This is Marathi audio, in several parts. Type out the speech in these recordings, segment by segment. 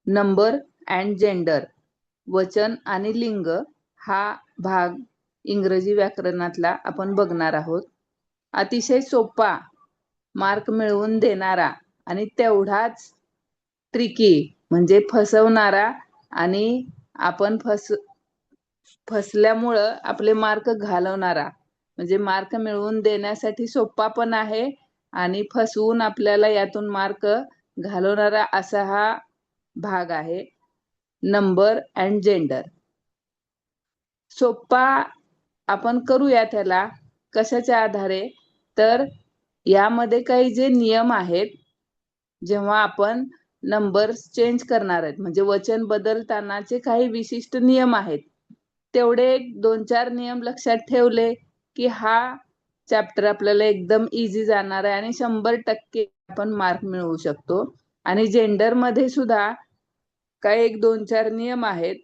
नंबर अँड जेंडर, वचन आणि लिंग हा भाग इंग्रजी व्याकरणातला आपण बघणार आहोत. अतिशय सोपा, मार्क मिळवून देणारा आणि तेवढाच ट्रिकी म्हणजे फसवणारा आणि आपण फसल्यामुळं आपले मार्क घालवणारा, म्हणजे मार्क मिळवून देण्यासाठी सोपा पण आहे आणि फसवून आपल्याला यातून मार्क घालवणारा असा हा भाग आहे, नंबर अँड जेंडर. सोपा आपण करूया त्याला कशाच्या आधारे, तर यामध्ये काही जे नियम आहेत, जेव्हा आपण नंबर्स चेंज करणार आहेत म्हणजे वचन बदलतानाचे काही विशिष्ट नियम आहेत, तेवढे 2-4 नियम लक्षात ठेवले की हा चॅप्टर आपल्याला एकदम इझी जाणार आहे आणि 100% आपण मार्क मिळवू शकतो. आणि जेंडर मध्ये सुद्धा काही 1-2-4 नियम आहेत,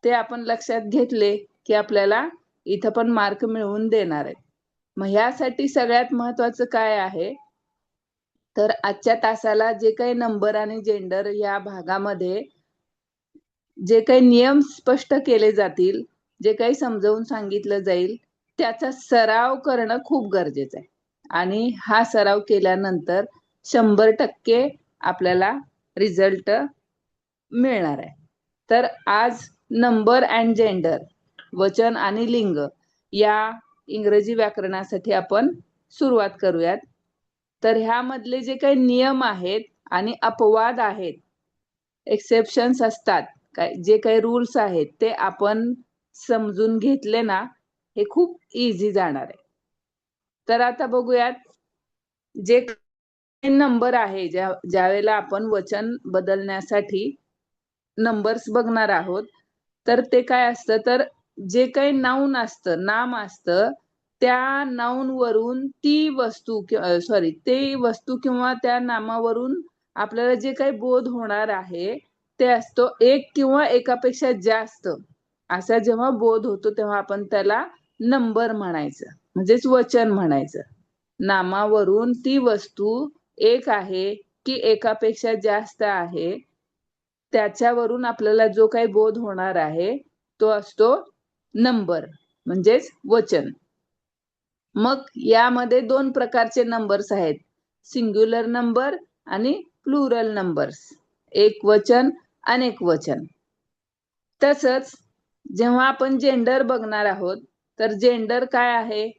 ते आपण लक्षात घेतले की आपल्याला इथं पण मार्क मिळवून देणार आहेत. मग ह्यासाठी सगळ्यात महत्वाचं काय आहे, तर आजच्या तासाला जे काही नंबर आणि जेंडर या भागामध्ये जे काही नियम स्पष्ट केले जातील, जे काही समजावून सांगितलं जाईल, त्याचा सराव करणं खूप गरजेचं आहे. आणि हा सराव केल्यानंतर 100% आपल्याला रिझल्ट मिळणार आहे. तर आज नंबर अँड जेंडर, वचन आणि लिंग या इंग्रजी व्याकरणासाठी आपण सुरुवात करूयात. तर ह्यामधले जे काही नियम आहेत आणि अपवाद आहेत, एक्सेप्शन्स असतात, जे काही रूल्स आहेत, ते आपण समजून घेतले ना, हे खूप इझी जाणार आहे. तर आता बघूयात, जे नंबर आहे, ज्या वेळेला आपण वचन बदलण्यासाठी नंबर्स बघणार आहोत, तर ते काय असतं, तर जे काही नाऊन असतं, नाम असतं, त्या नाऊन वरून ती वस्तू ते वस्तू किंवा त्या नामावरून आपल्याला जे काही बोध होणार आहे ते असतो एक किंवा एकापेक्षा जास्त. असा जेव्हा बोध होतो तेव्हा आपण त्याला नंबर म्हणायचं, म्हणजेच वचन म्हणायचं. नामावरून ती वस्तू एक आहे की एकापेक्षा जास्त आहे, त्याच्यावरून आपल्याला जो काही बोध होणार आहे तो असतो नंबर, म्हणजेच वचन. मग यामध्ये 2 प्रकारचे नंबर्स आहेत, सिंग्युलर नंबर आणि प्लुरल नंबर्स, एक वचन अनेक वचन. तसंच जेव्हा आपण जेंडर बघणार आहोत, तर जेंडर काय आहे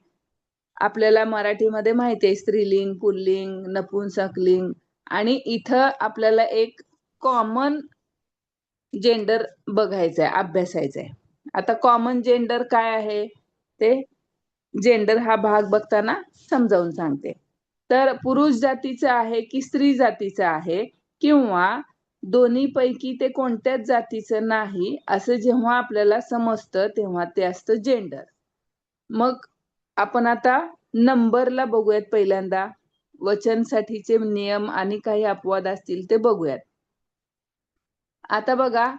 आपल्याला मराठीमध्ये माहिती आहे, स्त्रीलिंग, पुल्लिंग, नपुंसकलिंग. आणि इथं आपल्याला एक कॉमन जेंडर बघायचंय, अभ्यासायचंय. आता कॉमन जेंडर काय आहे ते जेंडर हा भाग बघताना समजावून सांगते. तर पुरुष जातीचं आहे की स्त्री जातीचं आहे किंवा दोन्ही पैकी ते कोणत्याच जातीचं नाही, असं जेव्हा आपल्याला समजतं तेव्हा ते असतं जेंडर. मग आपण आता नंबरला बघूयात. पहिल्यांदा वचनसाठीचे नियम आणि काही अपवाद असतील ते बघूयात. आता बघा,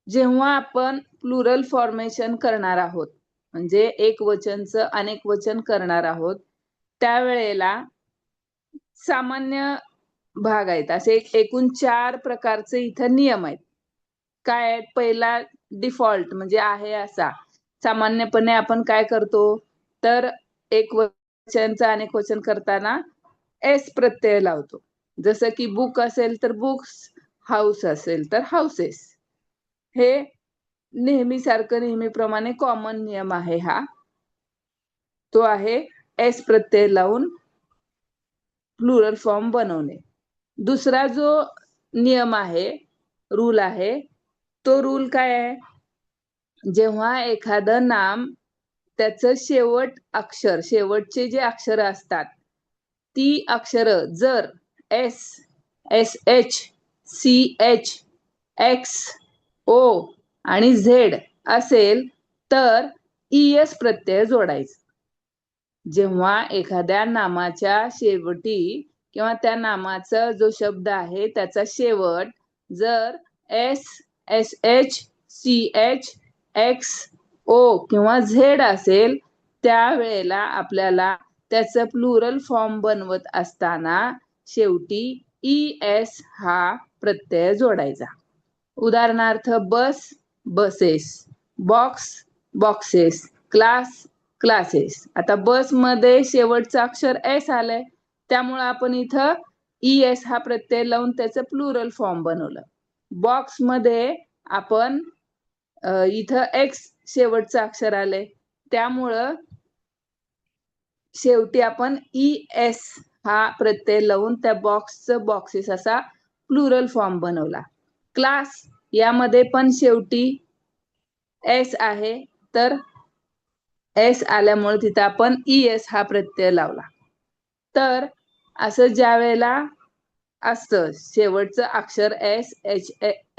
जेव्हा आपण प्लुरल फॉर्मेशन करणार आहोत, म्हणजे एक वचनचं अनेक वचन करणार आहोत, त्यावेळेला सामान्य भाग आहेत, असे एकूण 4 प्रकारचे इथं नियम आहेत. काय आहेत? पहिला डिफॉल्ट म्हणजे आहे असा, सामान्यपणे आपण काय करतो, तर एक वचनचं अनेक वचन करताना एस प्रत्यय लावतो. जसं की बुक असेल तर बुक्स, हाऊस असेल तर हाऊसेस. हे नेहमीसारखं, नेहमीप्रमाणे कॉमन नियम आहे हा, तो आहे एस प्रत्यय लावून प्लुरल फॉर्म बनवणे. दुसरा जो नियम आहे, रूल आहे, तो रूल काय आहे, जेव्हा एखादं नाम त्याचं शेवटचे जे अक्षर असतात, ती अक्षर जर S, S H, C H, X, O आणि झेड असेल तर ईएस प्रत्यय जोडायचा. जेव्हा एखाद्या नामाच्या शेवटी किंवा त्या नामाचा जो शब्द आहे त्याचा शेवट जर S, S H, C H, X, O किंवा झेड असेल, त्यावेळेला आपल्याला त्याचं प्लुरल फॉर्म बनवत असताना शेवटी ES हा प्रत्यय जोडायचा. उदाहरणार्थ bus, buses, box, boxes, class, classes. आता बस मध्ये शेवटचं अक्षर S आलंय, त्यामुळे आपण इथं ES हा प्रत्यय लावून त्याचं प्लुरल फॉर्म बनवलं. बॉक्स मध्ये आपण इथं X शेवटचं अक्षर आलंय, त्यामुळं शेवटी आपण ES हा प्रत्यय लावून त्या बॉक्सचं बॉक्सेस असा प्लुरल फॉर्म बनवला. क्लास यामध्ये पण शेवटी S आहे, तर S आल्यामुळे तिथं आपण ES हा प्रत्यय लावला. तर असं ज्या वेळेला असतं शेवटचं अक्षर S, H,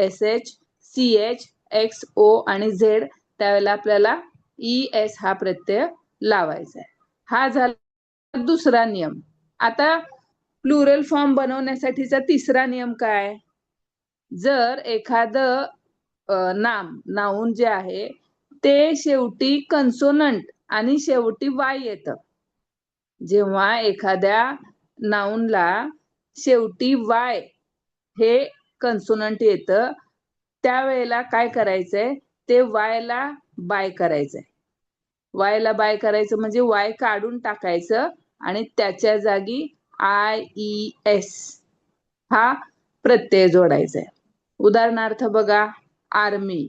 SH, CH, X, O आणि Z, त्यावेळेला आपल्याला ES हा प्रत्यय लावायचा आहे. हा झाला दुसरा नियम. आता प्लुरल फॉर्म बनवण्यासाठीचा तिसरा नियम काय? जर एखादं नाउन जे आहे ते शेवटी कन्सोनंट आणि शेवटी Y येतं. जेव्हा एखाद्या नाउनला शेवटी Y हे कन्सोनंट येतं, त्यावेळेला काय करायचंय, ते Y ला बाय करायचंय. Y ला बाय करायचं म्हणजे Y काढून टाकायचं आणि त्याच्या जागी IES हा प्रत्यय जोडायचा आहे. उदाहरणार्थ बघा, आर्मी.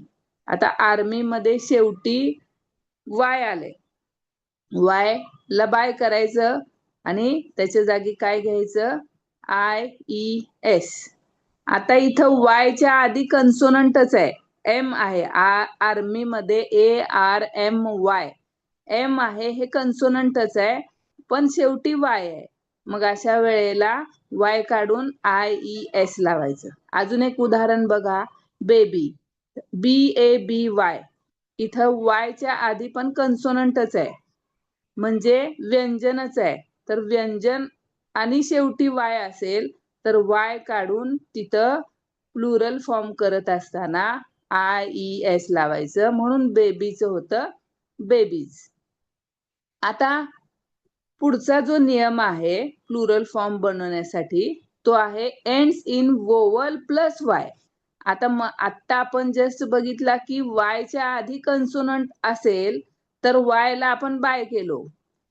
आता आर्मी मध्ये शेवटी Y आले, Y ला बाय करायचं आणि त्याच्या जागी काय घ्यायचं, IES. आता इथं Y च्या आधी कन्सोनंटच आहे, M आहे. आर्मी मध्ये ARMY M आहे, हे कन्सोनंटच आहे, पण शेवटी Y आहे. मग अशा वेळेला Y काढून IES लावायचं. अजून एक उदाहरण बघा, बेबी, BABY. इथं Y च्या आधी पण कन्सोनंटच आहे, म्हणजे व्यंजनच आहे. तर व्यंजन आणि शेवटी Y असेल तर Y काढून तिथं प्लुरल फॉर्म करत असताना IES लावायचं, म्हणून बेबीचं होतं बेबीज. आता पुढचा जो नियम आहे प्लुरल फॉर्म बनवण्यासाठी, तो आहे ends in vowel plus Y. आता आपण जस्ट बघितला की Y च्या आधी कन्सोनंट असेल तर Y ला आपण बाय केलो.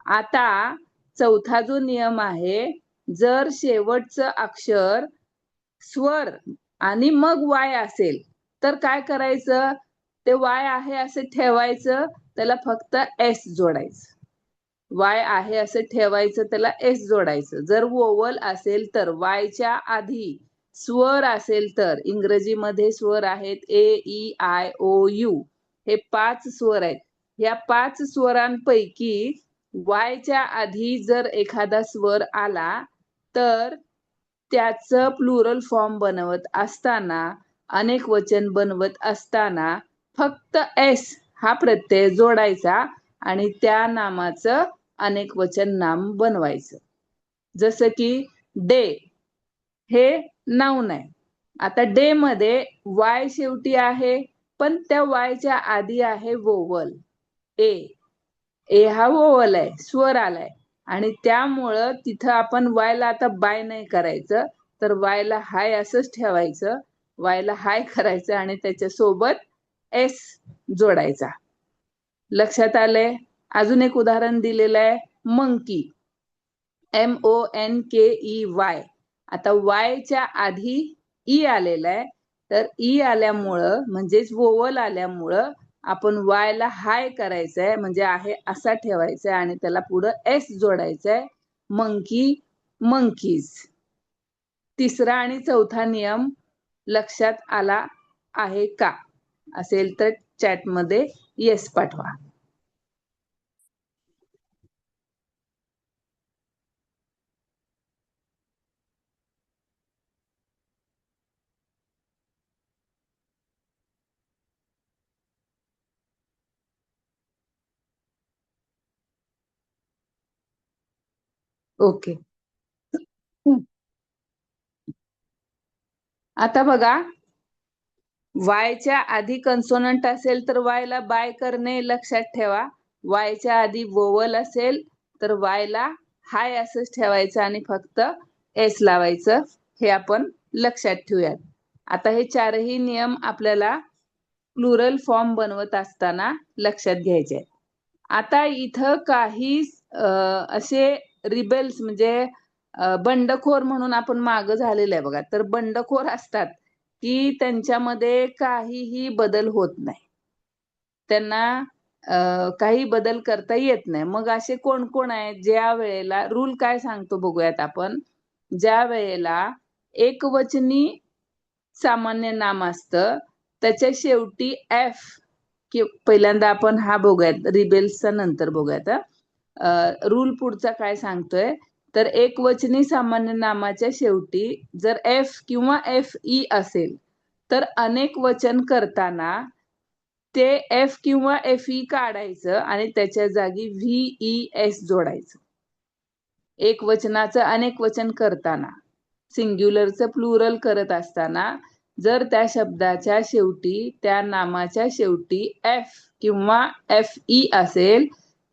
आता चौथा जो नियम आहे, जर शेवटचं अक्षर स्वर आणि मग Y असेल तर काय करायचं, ते Y आहे असे ठेवायचं, त्याला फक्त S जोडायचं. Y आहे असं ठेवायचं, त्याला S जोडायचं. जर वोवल असेल तर, Y च्या आधी स्वर असेल तर, इंग्रजीमध्ये स्वर आहेत AEIOU, हे 5 स्वर आहेत. या 5 स्वरांपैकी Y च्या आधी जर एखादा स्वर आला तर त्याचं प्लुरल फॉर्म बनवत असताना, अनेक वचन बनवत असताना फक्त S हा प्रत्यय जोडायचा आणि त्या नामाचं अनेक वचन नाम बनवायचं. जसं की डे हे नाउन आहे. आता डे मध्ये Y शेवटी आहे, पण त्या Y च्या आधी आहे वोवल ए हा वोवल आहे, स्वर आलाय, आणि त्यामुळं तिथं आपण Y ला आता बाय नाही करायचं, तर Y ला हाय असंच ठेवायचं. Y ला हाय करायचं आणि त्याच्या सोबत S जोडायचा. लक्षात आलंय? अजून एक उदाहरण दिलेलं आहे, मंकी, MONKEY. आता Y च्या आधी E आलेला आहे, तर E आल्यामुळं म्हणजेच वोवल आल्यामुळं आपण Y ला हाय करायचंय, म्हणजे आहे असा ठेवायचा आणि त्याला पुढं S जोडायचंय. Monkey, monkeys. तिसरा आणि चौथा नियम लक्षात आला आहे का? असेल तर चॅटमध्ये येस पाठवा. ओके. आता बघा, Y च्या आधी कन्सोनंट असेल तर Y ला बाय करणे लक्षात ठेवा. Y च्या आधी वोवल असेल तर Y ला हाय असंच ठेवायचं आणि फक्त एस लावायचं, हे आपण लक्षात ठेवूयात. आता हे चारही नियम आपल्याला प्लुरल फॉर्म बनवत असताना लक्षात घ्यायचे आहेत. आता इथं काही असे रिबेल्स म्हणजे बंडखोर म्हणून आपण मागं झालेलं आहे बघा. तर बंडखोर असतात की त्यांच्यामध्ये काहीही बदल होत नाही, त्यांना काही बदल करता येत नाही. मग असे कोण कोण आहेत? ज्या वेळेला रूल काय सांगतो बघूयात आपण. ज्या वेळेला एकवचनी सामान्य नाम असतं त्याच्या शेवटी एफ पहिल्यांदा आपण हा बघूयात, रिबेल्सचा नंतर बघूयात. रूल पुढचा काय सांगतोय तर एकवचनी सामान्य नामाच्या शेवटी जर एफ किंवा एफ ई असेल तर अनेक वचन करताना ते एफ किंवा एफ ई काढायचं आणि त्याच्या जागी व्ही ई एस जोडायचं. एक वचनाचं अनेक वचन करताना, सिंग्युलरचं प्लुरल करत असताना जर त्या शब्दाच्या शेवटी, त्या नामाच्या शेवटी एफ किंवा एफ ई असेल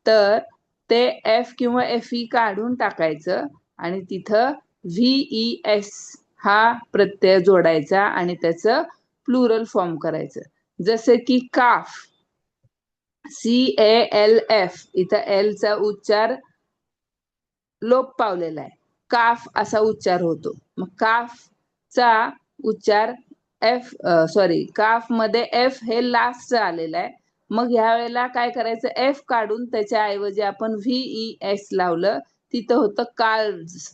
तर ते एफ किंवा एफ ई काढून टाकायचं आणि तिथं व्ही ई एस हा प्रत्यय जोडायचा आणि त्याचं प्लुरल फॉर्म करायचं. जसे की काफ, CALF, इथं एलचा उच्चार लोप पावलेला आहे, काफ असा उच्चार होतो. मग काफचा उच्चार काफ मध्ये एफ हे लास्ट आलेलं आहे. मग ह्या वेळेला काय करायचं, एफ काढून त्याच्या ऐवजी आपण व्ही ई एस लावलं, तिथं होतं कार्व्स.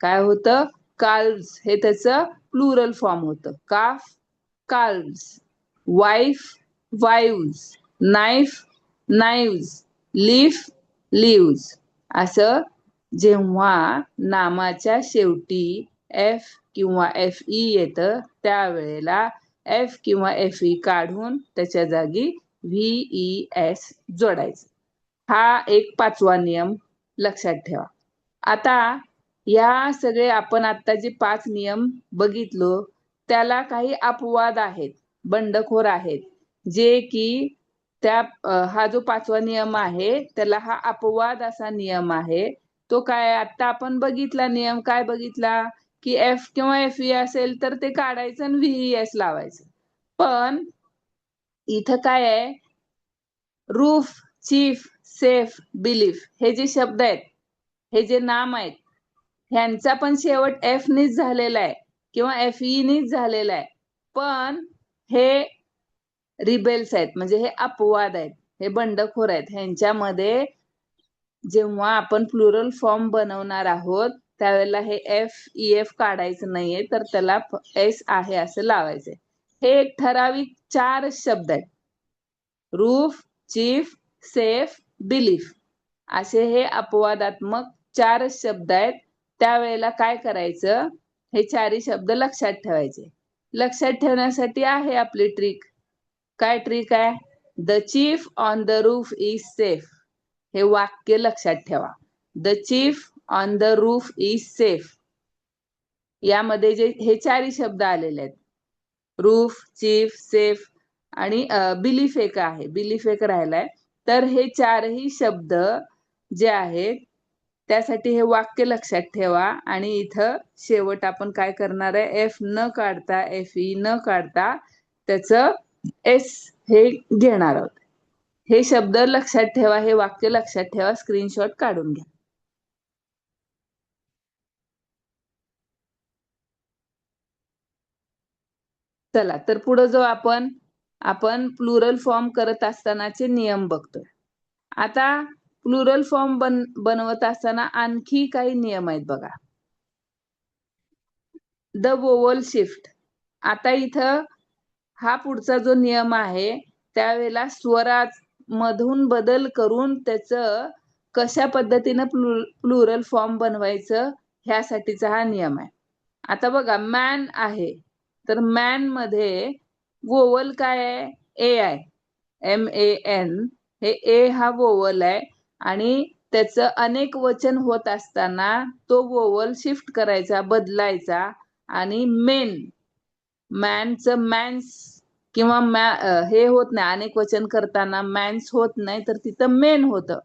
काय होतं? कार्व्स. हे त्याचं प्लुरल फॉर्म होतं. Calf calves, wife wives, knife knives, leaf leaves. असं जेव्हा नामाच्या शेवटी एफ किंवा एफ ई येतं त्यावेळेला एफ किंवा एफ ई काढून त्याच्या जागी व्ही ई एस जोडायचं. हा एक पाचवा नियम लक्षात ठेवा. आता या सगळे आपण आता जे 5 नियम बघितलो त्याला काही अपवाद आहेत, बंडखोर आहेत, जे की त्या हा जो 5वा नियम आहे त्याला हा अपवाद असा नियम आहे. तो काय? आता आपण बघितला नियम, काय बघितला की एफ किंवा एफ ई असेल तर ते काढायचं आणि व्ही एस लावायचं. पण इथं काय आहे, रूफ, चीफ, सेफ, बिलीफ हे जे शब्द आहेत, हे जे नाम आहेत, ह्यांचा पण शेवट एफ नीच झालेला आहे किंवा एफ ई नीच झालेला आहे. पण हे रिबेल्स आहेत, म्हणजे हे अपवाद आहेत, हे बंडखोर आहेत. ह्यांच्यामध्ये जेव्हा आपण प्लुरल फॉर्म बनवणार आहोत त्यावेळेला हे एफ ई एफ काढायचं नाहीये, तर त्याला एस आहे असं लावायचंय. हे एक ठराविक 4 शब्द आहेत, रूफ, चीफ, सेफ, बिलीफ असे हे अपवादात्मक 4 शब्द आहेत. त्यावेळेला काय करायचं, हे 4ही शब्द लक्षात ठेवायचे. लक्षात ठेवण्यासाठी आहे आपली ट्रिक. काय ट्रिक आहे? The chief on the roof is safe. हे वाक्य लक्षात ठेवा. The chief on the roof is safe. यामध्ये जे हे 4ही शब्द आलेले आहेत, रूफ, चीफ, सेफ आणि बिलीफ एक आहे, बिलीफ एक राहिलाय. तर हे 4ही शब्द जे आहेत त्यासाठी हे वाक्य लक्षात ठेवा. आणि इथं शेवट आपण काय करणार आहे, एफ न काढता, एफ ई न काढता त्याचं एस हे घेणार आहोत. हे शब्द लक्षात ठेवा, हे वाक्य लक्षात ठेवा, स्क्रीनशॉट काढून घ्या. चला तर पुढे जो आपण प्लुरल फॉर्म करत असतानाचे नियम बघतोय. आता प्लुरल फॉर्म बनवत असताना आणखी काही नियम आहेत बघा. The vowel shift. आता इथं हा पुढचा जो नियम आहे त्यावेळेला स्वरात मधून बदल करून त्याचं कशा पद्धतीनं प्लुरल फॉर्म बनवायचं ह्यासाठीचा हा नियम आहे. आता बघा, मॅन आहे तर मॅन मध्ये वोवल काय आहे? ए आहे, MAN. हे ए हा वोवल आहे आणि त्याचं अनेक वचन होत असताना तो वोवल शिफ्ट करायचा, बदलायचा आणि मेन, मॅनचं मॅन्स किंवा हे होत नाही, अनेक वचन करताना मॅन्स होत नाही तर तिथं मेन होतं.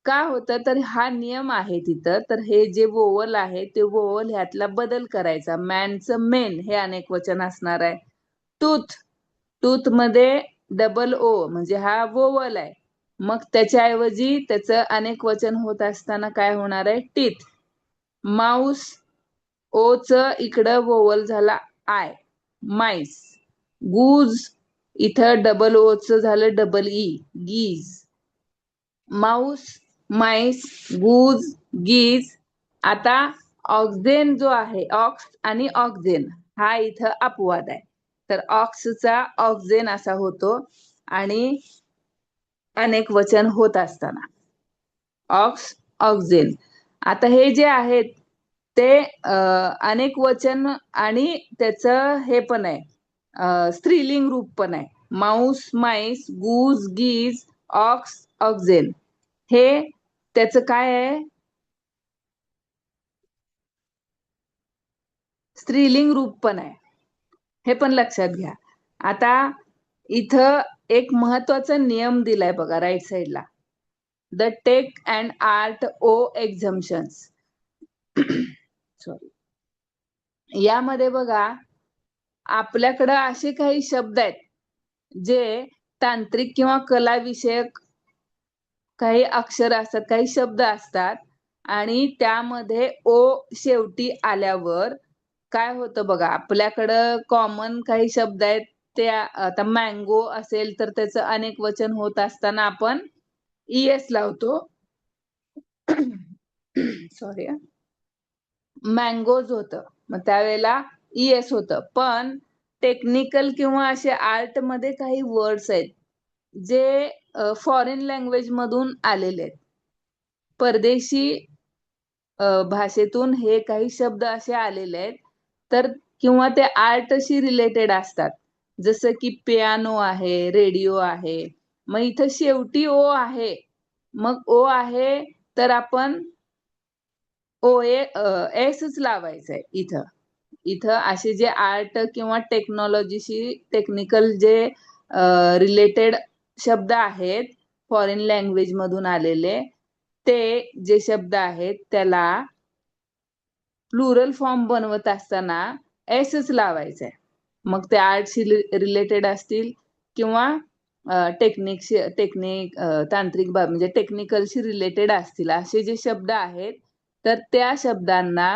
का होतं तर हा नियम आहे तिथं. तर हे जे वोवल आहे ते वोवल ह्यातला बदल करायचा. मॅनचं मेन हे अनेक वचन असणार आहे. टूथ, टूथ मध्ये डबल ओ म्हणजे हा वोवल आहे. मग त्याच्याऐवजी त्याचं अनेक वचन होत असताना काय होणार आहे? टीथ. माऊस, ओ च इकडं वोवल झाला आय, माईस. गूज, इथं डबल ओ च झालं डबल ई, गीज. माऊस, माईस, गूज, गीज. आता ऑक्झेन जो आहे, ऑक्स आणि ऑक्झेन हा इथं अपवाद आहे. तर ऑक्सचा ऑक्झेन असा होतो आणि अनेक वचन होत असताना ऑक्स, ऑक्झेन. आता हे जे आहेत ते अनेक वचन आणि त्याचं हे पण आहे, स्त्रीलिंग रूप पण आहे. माऊस, माईस, गूज, गीज, ऑक्स, ऑक्झेन. हे त्याचं काय आहे? स्त्रीलिंग रूप पण आहे. हे पण लक्षात घ्या. आता इथं एक महत्वाचा नियम दिलाय बघा राईट साईडला. The take and art o exemptions. Sorry. यामध्ये बघा आपल्याकडं असे काही शब्द आहेत जे तांत्रिक किंवा कला विषयक काही अक्षर असतात, काही शब्द असतात आणि त्यामध्ये ओ शेवटी आल्यावर काय होतं बघा. आपल्याकडं कॉमन काही शब्द आहेत ते आता मँगो असेल तर त्याचं अनेक वचन होत असताना आपण ईएस लावतो. सॉरी, मँगोज होतं, मग त्यावेळेला ईएस होतं. पण टेक्निकल किंवा असे आर्ट मध्ये काही वर्ड्स आहेत जे फॉरेन लँग्वेज मधून आलेले आहेत. परदेशी भाषेतून हे काही शब्द असे आलेले आहेत. तर किंवा ते आर्टशी रिलेटेड असतात. जसं की पियानो आहे, रेडिओ आहे. मग इथं शेवटी ओ आहे. मग ओ आहे तर आपण ओ एसच लावायचंय इथं. इथं असे जे आर्ट किंवा टेक्नॉलॉजीशी टेक्निकल जे रिलेटेड शब्द आहेत फॉरेन लँग्वेज मधून आलेले, ते जे शब्द आहेत त्याला प्लुरल फॉर्म बनवत असताना एसच लावायचंय. मग ते आर्टशी रिलेटेड असतील किंवा टेक्निक तांत्रिक बाब म्हणजे टेक्निकलशी रिलेटेड असतील असे जे शब्द आहेत तर त्या शब्दांना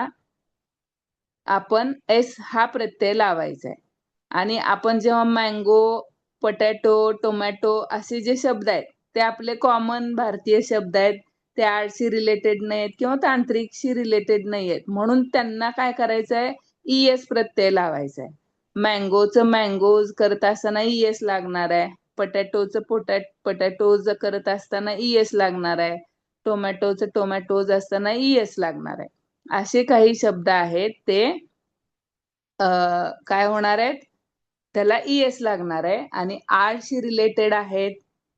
आपण एस हा प्रत्यय लावायचा आहे. आणि आपण जेव्हा मँगो, पोटॅटो, टोमॅटो असे जे शब्द आहेत ते आपले कॉमन भारतीय शब्द आहेत. ते आर्टशी रिलेटेड नाही आहेत किंवा तांत्रिकशी रिलेटेड नाही आहेत, म्हणून त्यांना काय करायचं आहे? ईएस प्रत्यय लावायचा आहे. मँगोचं मँगोज करत असताना ईएस लागणार आहे. पोटॅटोचं पोटॅटोज करत असताना ईएस लागणार आहे. टोमॅटोचं टोमॅटोज असताना ईएस लागणार आहे. असे काही शब्द आहेत ते काय होणार आहेत? त्याला ईएस लागणार आहे. आणि आर्टशी रिलेटेड आहेत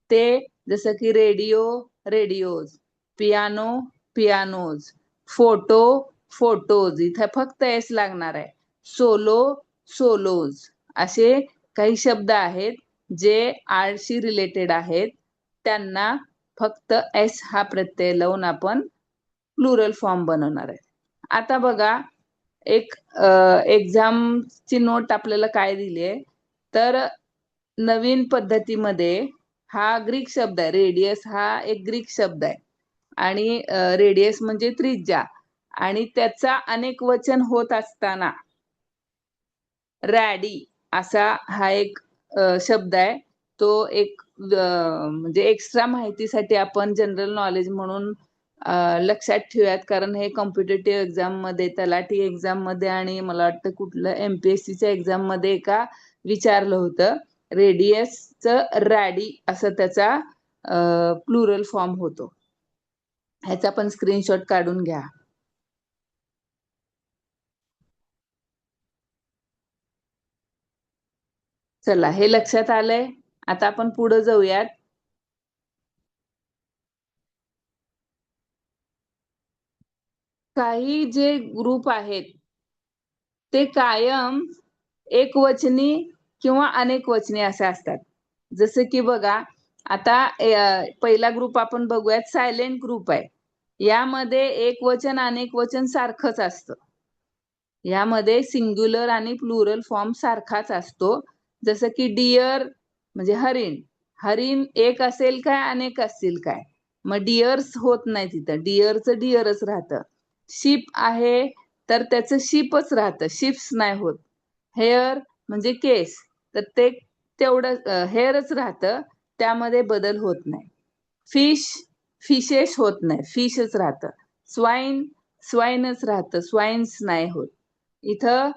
ते जसं की radio, radios, piano, pianos, photo, photos, इथं फक्त एस लागणार आहे. Solo, solos. असे काही शब्द आहेत जे आर्टशी रिलेटेड आहेत, त्यांना फक्त एस हा प्रत्यय लावून आपण प्लुरल फॉर्म बनवणार आहे. आता बघा एक एक्झामची नोट आपल्याला काय दिली आहे तर नवीन पद्धतीमध्ये हा ग्रीक शब्द आहे. रेडियस हा एक ग्रीक शब्द आहे आणि रेडियस म्हणजे त्रिज्या, आणि त्याचा अनेक वचन होत असताना रॅडी असा हा एक शब्द आहे. तो एक म्हणजे एक्स्ट्रा माहितीसाठी आपण जनरल नॉलेज म्हणून लक्षात ठेवूयात, कारण हे कॉम्पिटेटिव्ह एक्झाम मध्ये, तलाठी एक्झाम मध्ये आणि मला वाटतं कुठलं एमपीएससीच्या एक्झाम मध्ये एका विचारलं होतं. रेडियसचं रॅडी असं त्याचा प्लुरल फॉर्म होतो. ह्याचा पण स्क्रीनशॉट काढून घ्या. चला, हे लक्षात आलंय. आता आपण पुढे जाऊयात. काही जे ग्रुप आहेत ते कायम एकवचनी किंवा अनेक वचनी असे असतात. जसं की बघा आता पहिला ग्रुप आपण बघूयात, सायलेंट ग्रुप आहे. यामध्ये एक वचन अनेक वचन सारखंच असतं. यामध्ये सिंग्युलर आणि प्लुरल फॉर्म सारखाच असतो. जसं की डिअर म्हणजे हरिण. हरिण एक असेल काय अनेक असतील काय? मग डिअर्स होत नाही तिथं, डिअरचं डिअरच राहतं. शिप आहे तर त्याचं शिपच राहतं, शिप्स नाही होत. हेअर म्हणजे केस, तर ते तेवढं हेअरच राहतं, त्यामध्ये बदल होत नाही. फिश फिशेस होत नाही, फिशच राहतं. स्वाईन स्वाईनच राहतं, स्वाईन्स नाही होत. इथं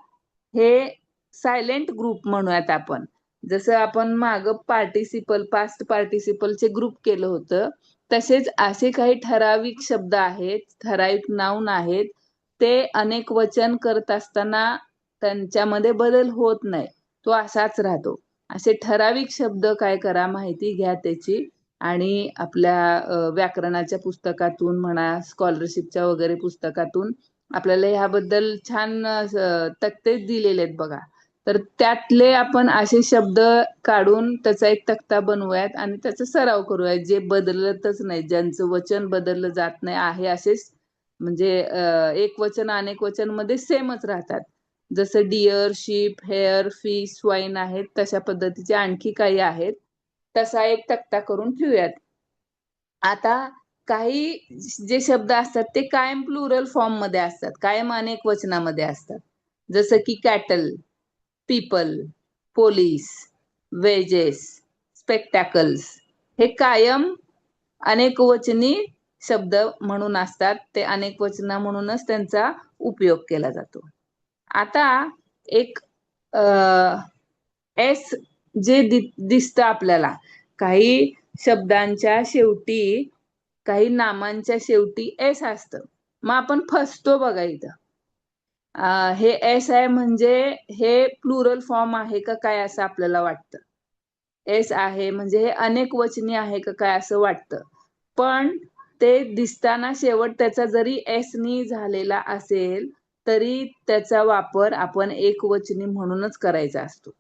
हे सायलेंट ग्रुप म्हणूयात आपण. जसं आपण माग पार्टिसिपल पास्ट पार्टिसिपलचे ग्रुप केलं होतं, तसेच असे काही ठराविक शब्द आहेत, ठराविक नाऊन आहेत, ते अनेक वचन करत असताना त्यांच्यामध्ये बदल होत नाही, तो असाच राहतो. असे ठराविक शब्द काय करा, माहिती घ्या त्याची, आणि आपल्या व्याकरणाच्या पुस्तकातून म्हणा, स्कॉलरशिपच्या वगैरे पुस्तकातून आपल्याला ह्याबद्दल छान तक्ते दिलेले आहेत बघा. तर त्यातले आपण असे शब्द काढून त्याचा एक तक्ता बनवूयात आणि त्याचा सराव करूयात, जे बदलतच नाही, ज्यांचं वचन बदललं जात नाही, आहे असेच, म्हणजे एक वचन अनेक वचन मध्ये सेमच राहतात. जसं deer, sheep, hare, fish, swine आहेत, तशा पद्धतीचे आणखी काही आहेत. तसा एक तक्ता करून ठेवूयात. आता काही जे शब्द असतात ते कायम प्लुरल फॉर्म मध्ये असतात, कायम अनेक वचनामध्ये असतात. जसं की cattle, people, police, wedges, spectacles, हे कायम अनेक वचनी शब्द म्हणून असतात. ते अनेक वचना म्हणूनच त्यांचा उपयोग केला जातो. आता एक एस जे दिसतं आपल्याला, काही शब्दांच्या शेवटी, काही नामांच्या शेवटी एस असतं, मग आपण फसतो बघा इथं. हे एस आहे म्हणजे हे प्लुरल फॉर्म आहे का काय असं आपल्याला वाटतं. एस आहे म्हणजे हे अनेक वचनी आहे का काय असं वाटतं. पण ते दिसताना शेवट त्याचा जरी एस नी झालेला असेल तरी त्याचा वापर आपण एक वचनी म्हणूनच करायचा असतो.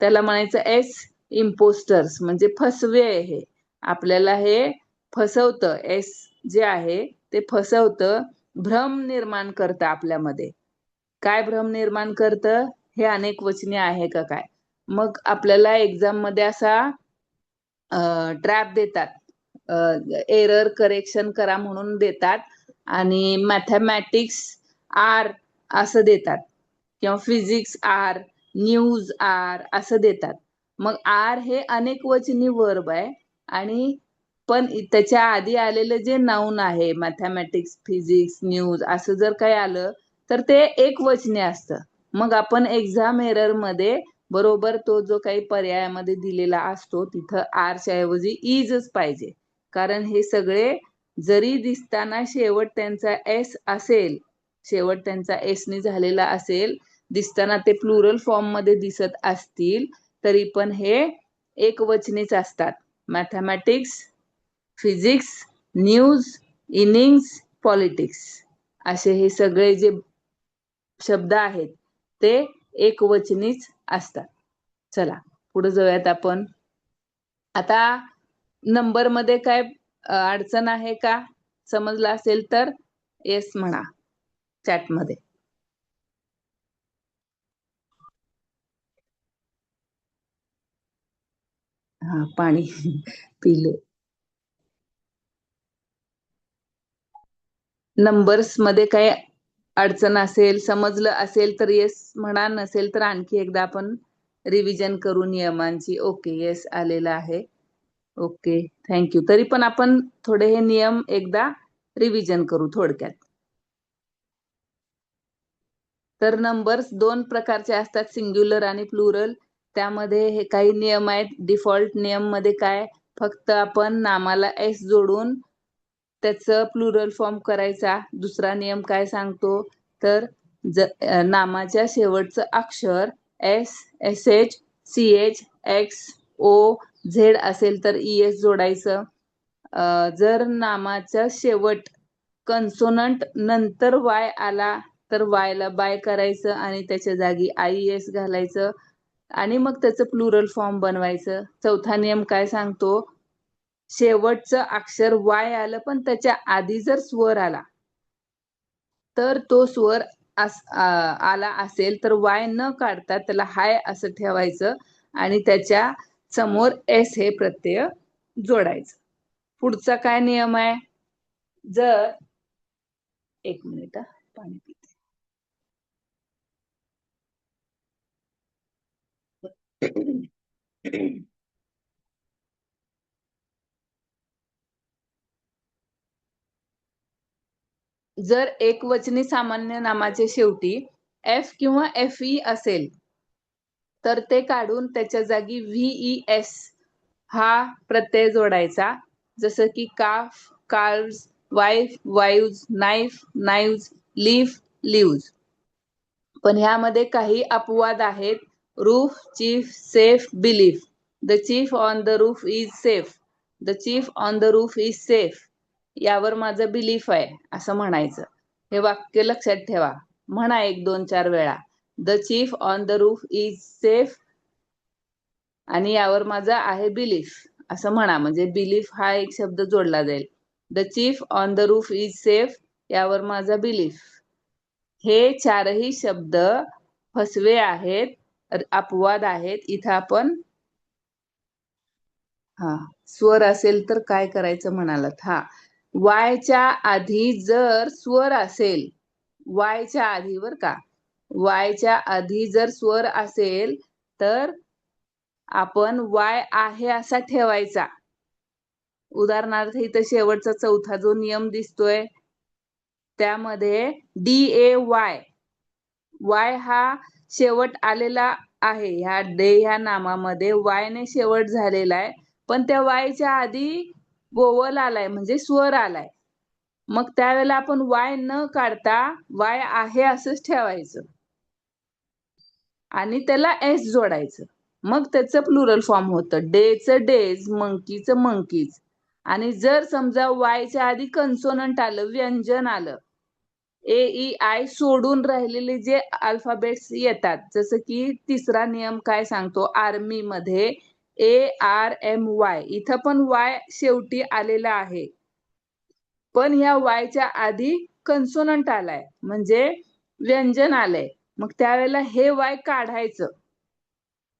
त्याला म्हणायचं एस इम्पोस्टर्स, म्हणजे फसवे आहे हे. आपल्याला हे फसवतं, एस जे आहे ते फसवतं, भ्रम निर्माण करतं आपल्यामध्ये. काय भ्रम निर्माण करतं, हे अनेक वचनी आहे का काय. मग आपल्याला एक्झाम मध्ये असा ट्रॅप देतात, एरर करेक्शन करा म्हणून देतात, आणि मॅथमॅटिक्स आर असं देतात, किंवा फिजिक्स आर, न्यूज आर असं देतात. मग आर हे अनेक वचनी वर्ब आहे, आणि पण त्याच्या आधी आलेलं जे नाऊन आहे, मॅथमॅटिक्स, फिजिक्स, न्यूज असं जर काही आलं तर ते एक वचनी असतं. मग आपण एक्झाम एरर मध्ये बरोबर तो जो काही पर्यायामध्ये दिलेला असतो तिथं आरच्या ऐवजी इजच पाहिजे. कारण हे सगळे जरी दिसताना शेवट त्यांचा एस असेल, शेवट त्यांचा एस नी झालेला असेल, दिसताना ते प्लुरल फॉर्म मध्ये दिसत असतील, तरी पण हे एक वचनीच असतात. Mathematics, physics, news, innings, politics असे हे सगळे जे शब्द आहेत ते एक वचनीच असतात. चला पुढे जाऊयात आपण. आता नंबर मध्ये काय अडचण आहे का, समजलं असेल तर येस म्हणा चॅट मध्ये. हा, पाणी पिले. नंबर्स मध्ये काय अडचण असेल, समजलं असेल तर येस म्हणा, नसेल तर आणखी एकदा आपण रिव्हिजन करू नियमांची. ओके, येस आलेला आहे. Okay, thank you. तरी पण आपण थोडे हे नियम एकदा रिव्हिजन करू थोडक्यात. तर नंबर्स दोन प्रकारचे असतात, सिंग्युलर आणि प्लुरल. त्यामध्ये हे काही नियम आहेत. डिफॉल्ट नियम मध्ये काय, फक्त आपण नामाला एस जोडून त्याचं प्लुरल फॉर्म करायचा. दुसरा नियम काय सांगतो, तर नामाच्या शेवटचं अक्षर S, S H, C H, X, O, Z असेल तर ई एस जोडायचं. जर नामाचा शेवट कन्सोनंट नंतर वाय आला तर वाय ला बाय करायचं आणि त्याच्या जागी आय एस घालायचं, आणि मग त्याचं प्लुरल फॉर्म बनवायचं. चौथा नियम काय सांगतो, शेवटचं अक्षर वाय आलं पण त्याच्या आधी जर स्वर आला तर तो स्वर आला असेल तर वाय न काढता त्याला हाय असं ठेवायचं आणि त्याच्या समोर एस हे प्रत्यय जोडायचं. पुढचा काय नियम आहे? जर एक मिनिट पाणी पिते. जर एकवचनी सामान्य नामाचे शेवटी एफ किंवा एफ ई असेल तर ते काढून त्याच्या जागी व्हीई एस हा प्रत्यय जोडायचा. जसं की काफ, calves, wife, वाईव्ज, knife, नाईव्ज, leaf, leaves. पण ह्यामध्ये काही अपवाद आहेत. Roof, chief, safe, belief. The chief on the roof is safe. The chief on the roof is safe. यावर माझं बिलीफ आहे असं म्हणायचं. हे वाक्य लक्षात ठेवा. म्हणा 1, 2, 4 वेळा. The chief on the roof is safe आणि यावर माझा आहे बिलीफ असं म्हणा. म्हणजे बिलीफ हा एक शब्द जोडला जाईल. The chief on the roof is safe यावर माझा बिलीफ. हे चारही शब्द फसवे आहेत, अपवाद आहेत. इथं आपण स्वर असेल तर काय करायचं म्हणालात? वायच्या आधी जर स्वर असेल, वायच्या आधी बर का, वायच्या आधी जर स्वर असेल तर आपण वाय आहे असा ठेवायचा. उदाहरणार्थ इथं शेवटचा चौथा जो नियम दिसतोय त्यामध्ये DAY, वाय हा शेवट आलेला आहे. ह्या डे ह्या नामामध्ये वाय ने शेवट झालेला आहे, पण त्या वायच्या आधी वोवल आलाय म्हणजे स्वर आलाय. मग त्यावेळेला आपण वाय न काढता वाय आहे असंच ठेवायचं आणि त्याला एस जोडायचं. मग त्याचं प्लुरल फॉर्म होतं. डेचं डेज, मंकीचं मंकीज. आणि जर समजा वायच्या आधी कन्सोनंट आलं, व्यंजन आलं, AEI सोडून राहिलेले जे अल्फाबेट्स येतात, जसं की तिसरा नियम काय सांगतो, आर्मी मध्ये ARMY, इथं पण वाय शेवटी आलेला आहे, पण ह्या वायच्या आधी कन्सोनंट आलाय म्हणजे व्यंजन आलंय. मग त्यावेळेला हे वाय काढायचं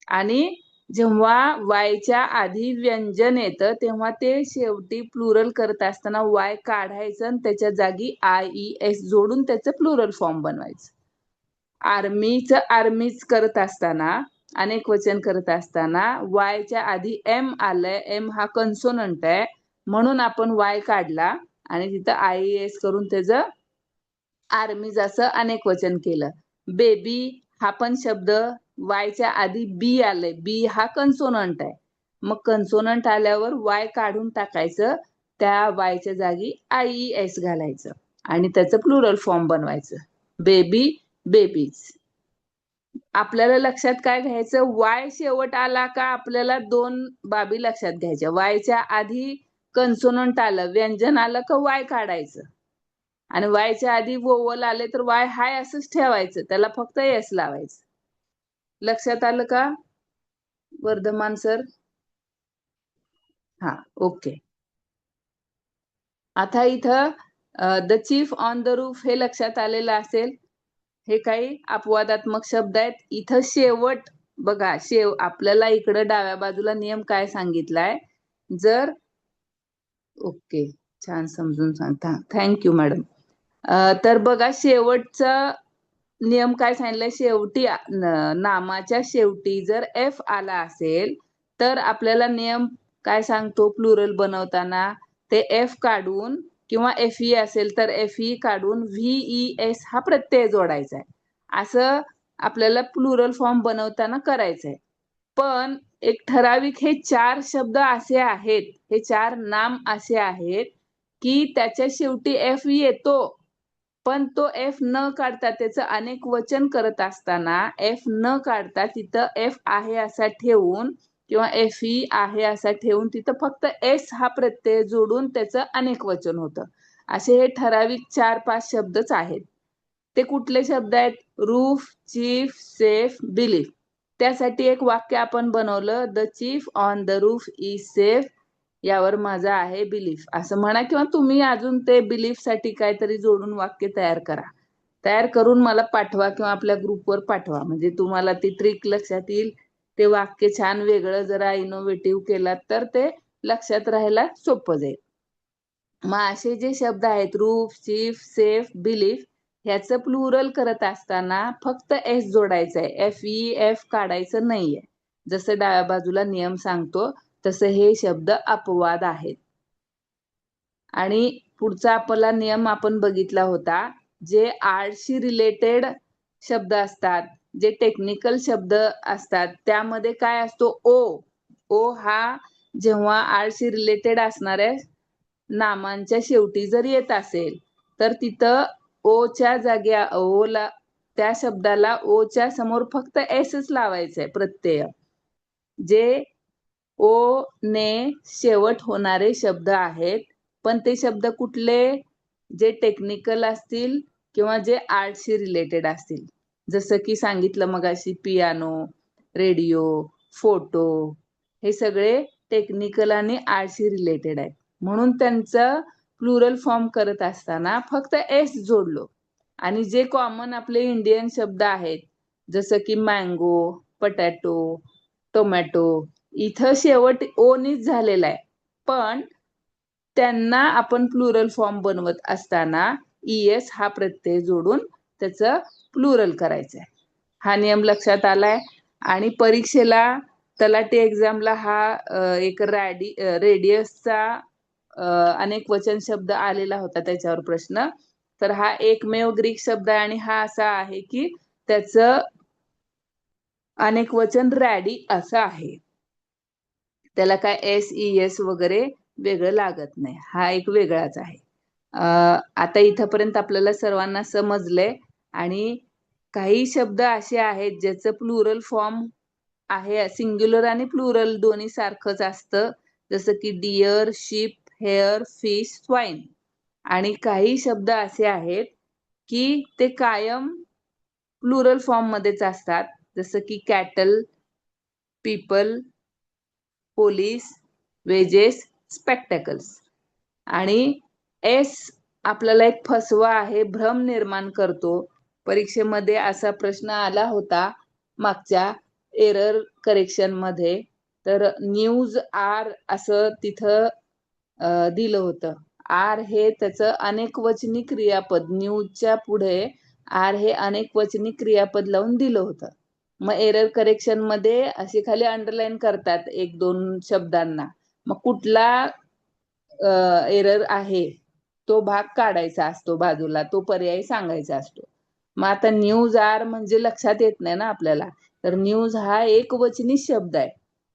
आणि जेव्हा वायच्या आधी व्यंजन येतं तेव्हा ते शेवटी प्लुरल करत असताना वाय काढायचं आणि त्याच्या जागी IES जोडून त्याचं प्लुरल फॉर्म बनवायचं. आर्मीचं आर्मीज करत असताना, अनेक वचन करत असताना वायच्या आधी एम आलंय. एम हा कन्सोनंट आहे म्हणून आपण वाय काढला आणि तिथं IES करून त्याचं आर्मीज असं अनेक वचन केलं. बेबी हा पण शब्द वायच्या आधी बी आलंय. बी हा कन्सोनंट आहे. मग कन्सोनंट आल्यावर वाय काढून टाकायचं, त्या वायच्या जागी IES घालायचं आणि त्याचं प्लुरल फॉर्म बनवायचं. Baby, babies. आपल्याला लक्षात काय घ्यायचं, वाय शेवट आला का आपल्याला 2 बाबी लक्षात घ्यायच्या. वायच्या आधी कन्सोनंट आलं, व्यंजन आलं का वाय काढायचं आणि वायच्या आधी वोवल आले तर वाय हाय असंच ठेवायचं, त्याला फक्त एस लावायचं. लक्षात आलं का वर्धमान सर? ओके. आता इथं the chief on the roof हे लक्षात आलेलं असेल. हे काही अपवादात्मक शब्द आहेत. इथं शेवट बघा, आपल्याला इकडं डाव्या बाजूला नियम काय सांगितलाय, जर ओके छान समजून सांगता, थँक्यू मॅडम. तर बघा शेवटचा नियम काय सांगितलंय, शेवटी नामाच्या शेवटी जर एफ आला असेल तर आपल्याला नियम काय सांगतो, प्लुरल बनवताना ते एफ काढून किंवा FE असेल तर FE काढून VES हा प्रत्यय जोडायचा आहे. असं आपल्याला प्लुरल फॉर्म बनवताना करायचंय. पण एक ठराविक हे 4 शब्द असे आहेत, हे 4 नाम असे आहेत की त्याच्या शेवटी एफ येतो, पण तो एफ न काढता त्याचं अनेक वचन करत असताना एफ न काढता तिथं एफ आहे असा ठेवून किंवा FE आहे असा ठेवून तिथं फक्त एस हा प्रत्यय जोडून त्याचं अनेक वचन होतं. असे हे ठराविक 4-5 शब्दच आहेत. ते कुठले शब्द आहेत? Roof, chief, safe, belief. त्यासाठी एक वाक्य आपण बनवलं, the chief on the roof is safe. यावर माझा आहे बिलीफ असं म्हणा, किंवा तुम्ही अजून ते बिलीफ साठी काहीतरी जोडून वाक्य तयार करा. तयार करून मला पाठवा किंवा आपल्या ग्रुपवर पाठवा, म्हणजे तुम्हाला ती ट्रिक लक्षात येईल. ते वाक्य छान वेगळं जरा इनोव्हेटिव्ह केलात तर ते लक्षात राहायला सोपं जाईल. मग असे जे शब्द आहेत रूफ, चीफ, सेफ, बिलीफ, ह्याचं प्लुरल करत असताना फक्त एस जोडायचं आहे, एफ काढायचं नाहीये. जसं डाव्या बाजूला नियम सांगतो तसं हे शब्द अपवाद आहेत. आणि पुढचा आपला नियम आपण बघितला होता, जे आर्टशी रिलेटेड शब्द असतात, जे टेक्निकल शब्द असतात, त्यामध्ये काय असतो, ओ हा जेव्हा आर्टशी रिलेटेड असणाऱ्या नामांच्या शेवटी जर येत असेल तर तिथं ओच्या जागी ओला त्या शब्दाला ओच्या समोर फक्त एसच लावायचंय प्रत्यय. जे ओ ने शेवट होणारे शब्द आहेत, पण ते शब्द कुठले, जे टेक्निकल असतील किंवा जे आर्टशी रिलेटेड असतील. जसं की सांगितलं मगाशी पियानो, रेडिओ, फोटो, हे सगळे टेक्निकल आणि आर्टशी रिलेटेड आहेत. म्हणून त्यांचं प्लुरल फॉर्म करत असताना फक्त एस जोडलो. आणि जे कॉमन आपले इंडियन शब्द आहेत, जसं की मँगो, पटॅटो, टोमॅटो, इथं शेवट ओनीच झालेला आहे, पण त्यांना आपण प्लुरल फॉर्म बनवत असताना ईएस हा प्रत्यय जोडून त्याचं प्लुरल करायचं आहे. हा नियम लक्षात आलाय. आणि परीक्षेला तलाठी एक्झामला हा एक रेडियसचा अनेक वचन शब्द आलेला होता त्याच्यावर प्रश्न. तर हा एकमेव ग्रीक शब्द आहे आणि हा असा आहे की त्याचं अनेक वचन रॅडी असं आहे. त्याला काय एस वगैरे वेगळं लागत नाही, हा एक वेगळाच आहे. आता इथपर्यंत आपल्याला सर्वांना समजलंय. आणि काही शब्द असे आहेत ज्याचं प्लुरल फॉर्म आहे, सिंग्युलर आणि प्लुरल दोन्ही सारखंच असतं, जसं की deer, sheep, hare, fish, swine. आणि काही शब्द असे आहेत की ते कायम प्लुरल फॉर्म मध्येच असतात, जसं की cattle, people, police, wedges, spectacles. आणि एस आपल्याला एक फसवा आहे, भ्रम निर्माण करतो. परीक्षेमध्ये असा प्रश्न आला होता मागच्या एरर करेक्शन मध्ये. तर न्यूज आर असं तिथं दिलं होतं. आर हे त्याचं अनेकवचनी क्रियापद, न्यूजच्या पुढे आर हे अनेकवचनी क्रियापद लावून दिलं होतं. मग एरर करेक्शन मध्ये असे खाली अंडरलाईन करतात एक दोन शब्दांना. मग कुठला एरर आहे तो भाग काढायचा असतो बाजूला, तो पर्याय सांगायचा असतो. मग आता न्यूज आर म्हणजे लक्षात येत नाही ना आपल्याला. तर न्यूज हा एकवचनी शब्द आहे,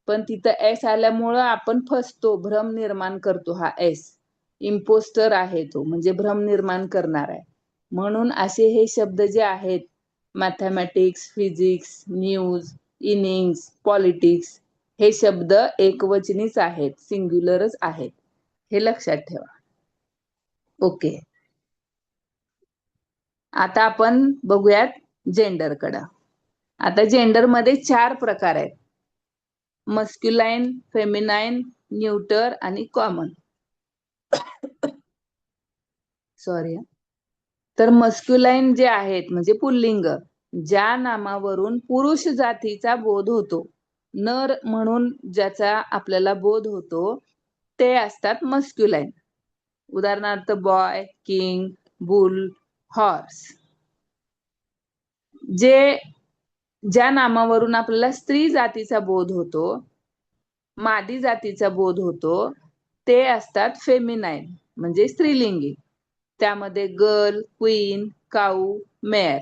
पण तिथं एस आल्यामुळं आपण फसतो, भ्रम निर्माण करतो. हा एस इम्पोस्टर आहे तो, म्हणजे भ्रम निर्माण करणार आहे. म्हणून असे हे शब्द जे आहेत, mathematics, physics, news, innings, politics, हे शब्द एकवचनीच आहेत, सिंग्युलरच आहेत, हे लक्षात ठेवा. ओके, आता आपण बघूयात जेंडरकडं. आता जेंडरमध्ये 4 प्रकार आहेत, मस्क्युलाइन, फेमिनाइन, न्यूटर आणि कॉमन. सॉरी. तर मस्क्युलाइन जे आहेत म्हणजे पुल्लिंग, ज्या नामावरून पुरुष जातीचा बोध होतो, नर म्हणून ज्याचा आपल्याला बोध होतो, ते असतात मस्क्युलाइन. उदाहरणार्थ बॉय, किंग, बुल, हॉर्स. ज्या नामावरून आपल्याला स्त्री जातीचा बोध होतो, मादी जातीचा बोध होतो, ते असतात फेमिनाइन म्हणजे स्त्रीलिंगी. त्यामध्ये गर्ल, क्वीन, काऊ, मेअर.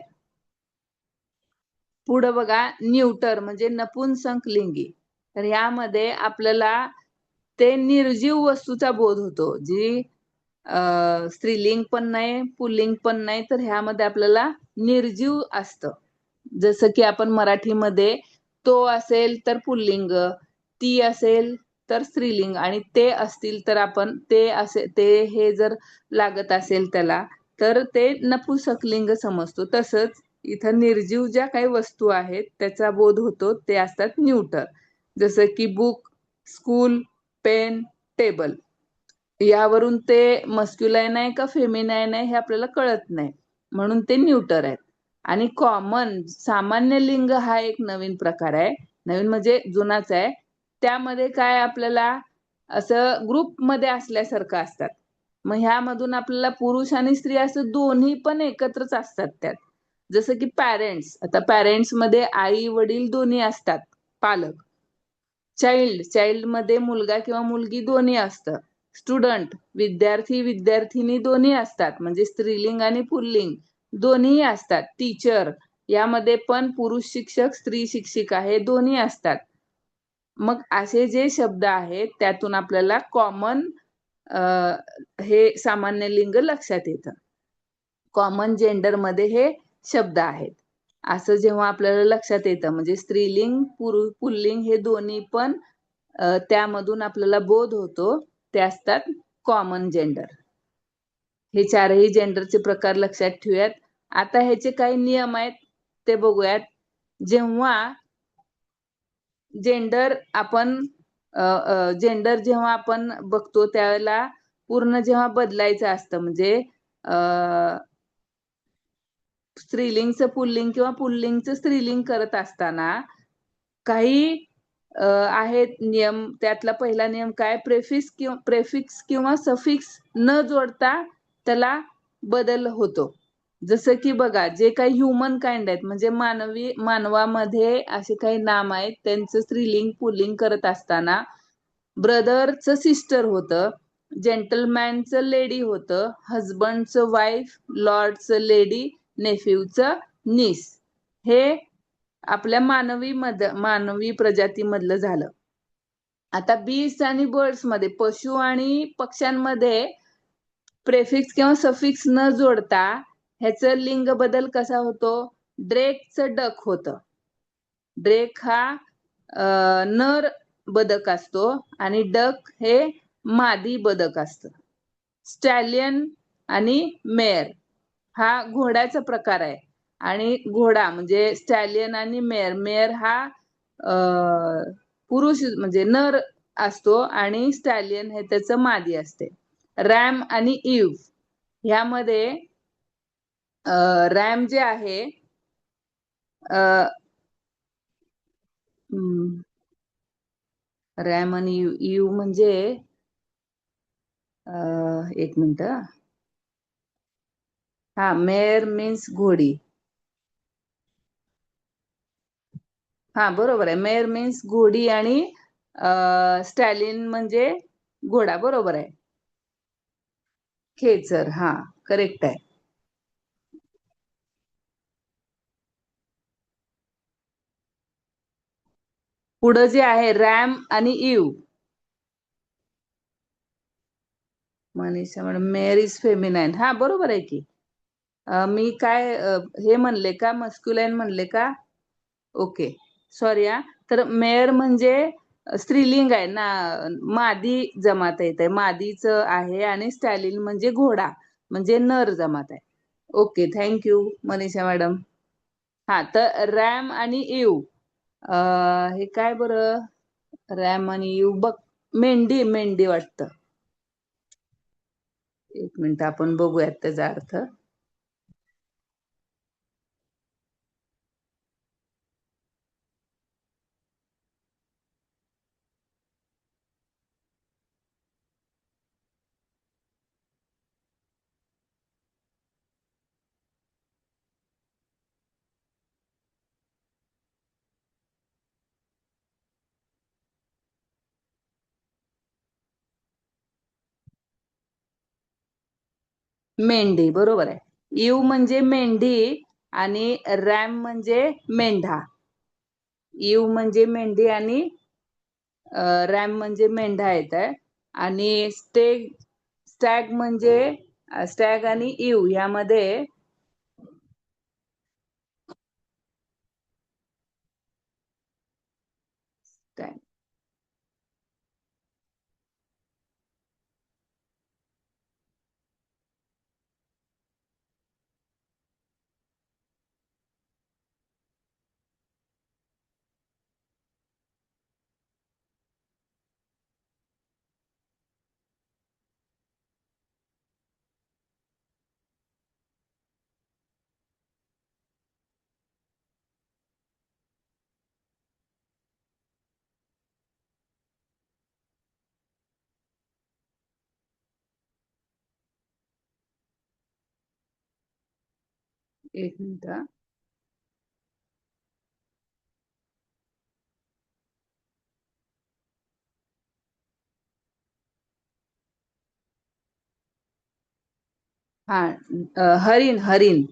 पुढे बघा न्यूटर म्हणजे नपुंसक लिंगी. तर यामध्ये आपल्याला ते निर्जीव वस्तूचा बोध होतो, जी स्त्रीलिंग पण नाही, पुल्लिंग पण नाही, तर ह्यामध्ये आपल्याला निर्जीव असतं. जसं की आपण मराठीमध्ये तो असेल तर पुल्लिंग, ती असेल तर स्त्रीलिंग, आणि ते असतील तर आपण ते हे जर लागत असेल त्याला तर ते नपुंसकलिंग समजतो. तसंच इथं निर्जीव ज्या काही वस्तू आहेत त्याचा बोध होतो, ते असतात न्यूटर. जसं की बुक, स्कूल, पेन, टेबल. यावरून ते मस्क्युलाईन आहे का फेमिनाईन आहे हे आपल्याला कळत नाही, म्हणून ते न्यूटर आहेत. आणि कॉमन सामान्य लिंग हा एक नवीन प्रकार आहे. नवीन म्हणजे जुनाच आहे. त्यामध्ये काय आपल्याला असं ग्रुपमध्ये असल्यासारखं असतात. मग ह्यामधून आपल्याला पुरुष आणि स्त्री असं दोन्ही पण एकत्रच असतात त्यात. जसं की पॅरेंट्स, आता पॅरेंट्स मध्ये आई वडील दोन्ही असतात, पालक. चाइल्ड मध्ये मुलगा किंवा मुलगी दोन्ही असतं. स्टुडंट विद्यार्थी विद्यार्थिनी दोन्ही असतात, म्हणजे स्त्रीलिंग आणि पुल्लिंग दोन्ही असतात. टीचर यामध्ये पण पुरुष शिक्षक स्त्री शिक्षिका हे दोन्ही असतात. मग असे जे शब्द आहेत त्यातून आपल्याला कॉमन हे सामान्य लिंग लक्षात येतं. कॉमन जेंडर मध्ये हे शब्द आहेत असं जेव्हा आपल्याला लक्षात येतं, म्हणजे स्त्रीलिंग पुल्लिंग हे दोन्ही पण त्यामधून आपल्याला बोध होतो, ते असतात कॉमन जेंडर. हे चारही जेंडरचे प्रकार लक्षात ठेवूयात. आता ह्याचे काही नियम आहेत ते बघूयात. जेव्हा जेंडर जेव्हा आपण बघतो त्यावेळेला पूर्ण जेव्हा बदलायचं असतं, म्हणजे स्त्रीलिंगचं पुल्लिंग किंवा पुल्लिंगचं स्त्रीलिंग करत असताना काही आहेत नियम. त्यातला पहिला नियम काय, प्रेफिक्स किंवा सफिक्स न जोडता त्याला बदल होतो. जसं की बघा, जे काही ह्युमन काइंड आहेत म्हणजे मानवामध्ये असे काही नाम आहेत, त्यांचं स्त्रीलिंग पुल्लिंग करत असताना ब्रदरचं सिस्टर होतं, जेंटलमॅनचं लेडी होतं, हजबंडचं वाईफ, लॉर्डचं लेडी, नेफ्यूचं नीस. हे आपल्या मानवी प्रजातीमधलं झालं. आता बीस्ट आणि बर्ड्स मध्ये, पशु आणि पक्ष्यांमध्ये प्रेफिक्स किंवा सफिक्स न जोडता ह्याचं लिंग बदल कसा होतो. ड्रेकचं डक होतं. ड्रेक हा नर बदक असतो आणि डक हे मादी बदक असतं. स्टॅलियन आणि मेयर हा घोड्याचा प्रकार आहे. आणि घोडा म्हणजे स्टॅलियन आणि मेयर हा पुरुष म्हणजे नर असतो आणि स्टॅलियन हे त्याचं मादी असते. रॅम आणि इव्ह ह्यामध्ये रॅम जे आहे रॅम आणि इव्ह म्हणजे एक मिनिट. हा, मेयर मीन्स घोडी. हा बरोबर आहे, मेयर मीन्स घोडी आणि स्टॅलिन म्हणजे घोडा. बरोबर आहे, खेचर. हा, करेक्ट आहे. पुढं जे आहे रॅम आणि eve. Manisha madam, mayor is feminine. हा बरोबर आहे की. मी काय हे म्हणले का, मस्क्युलाईन म्हणले का? ओके, सॉरी हा. तर मेयर म्हणजे स्त्रीलिंग आहे ना, मादी जमात येत आहे, मादीचं आहे. आणि स्टॅलिन म्हणजे घोडा म्हणजे नर जमात आहे. Okay, thank you Manisha madam. हा, तर रॅम आणि इव हे काय बरं, रॅम आणि इव बघ, मेंढी मेंढी वाटतं. एक मिनिट, आपण बघूयात त्याचा अर्थ. मेंढी बरोबर आहे. इव म्हणजे मेंढी आणि रॅम म्हणजे मेंढा. इव म्हणजे मेंढी आणि रॅम म्हणजे मेंढा येत आहे. आणि स्टॅग म्हणजे स्टॅग आणि इव यामध्ये एक मिनिट हा. हरिण हरिण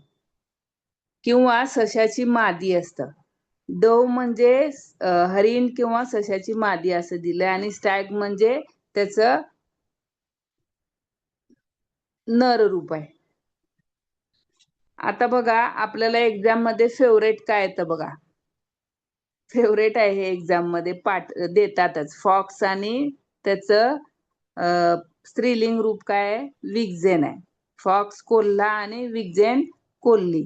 किंवा सशाची मादी असतं. डव म्हणजे हरिण किंवा सशाची मादी असं दिलंय आणि स्टॅग म्हणजे त्याचं नर रूप आहे. आता बघा आपल्याला एक्झाम मध्ये फेवरेट काय येतं बघा. फेवरेट आहे हे एक्झाम मध्ये पाठ देतातच. फॉक्स आणि त्याचं स्त्रीलिंग रूप काय आहे? विगझेन आहे. फॉक्स कोल्हा आणि विगझेन कोल्ही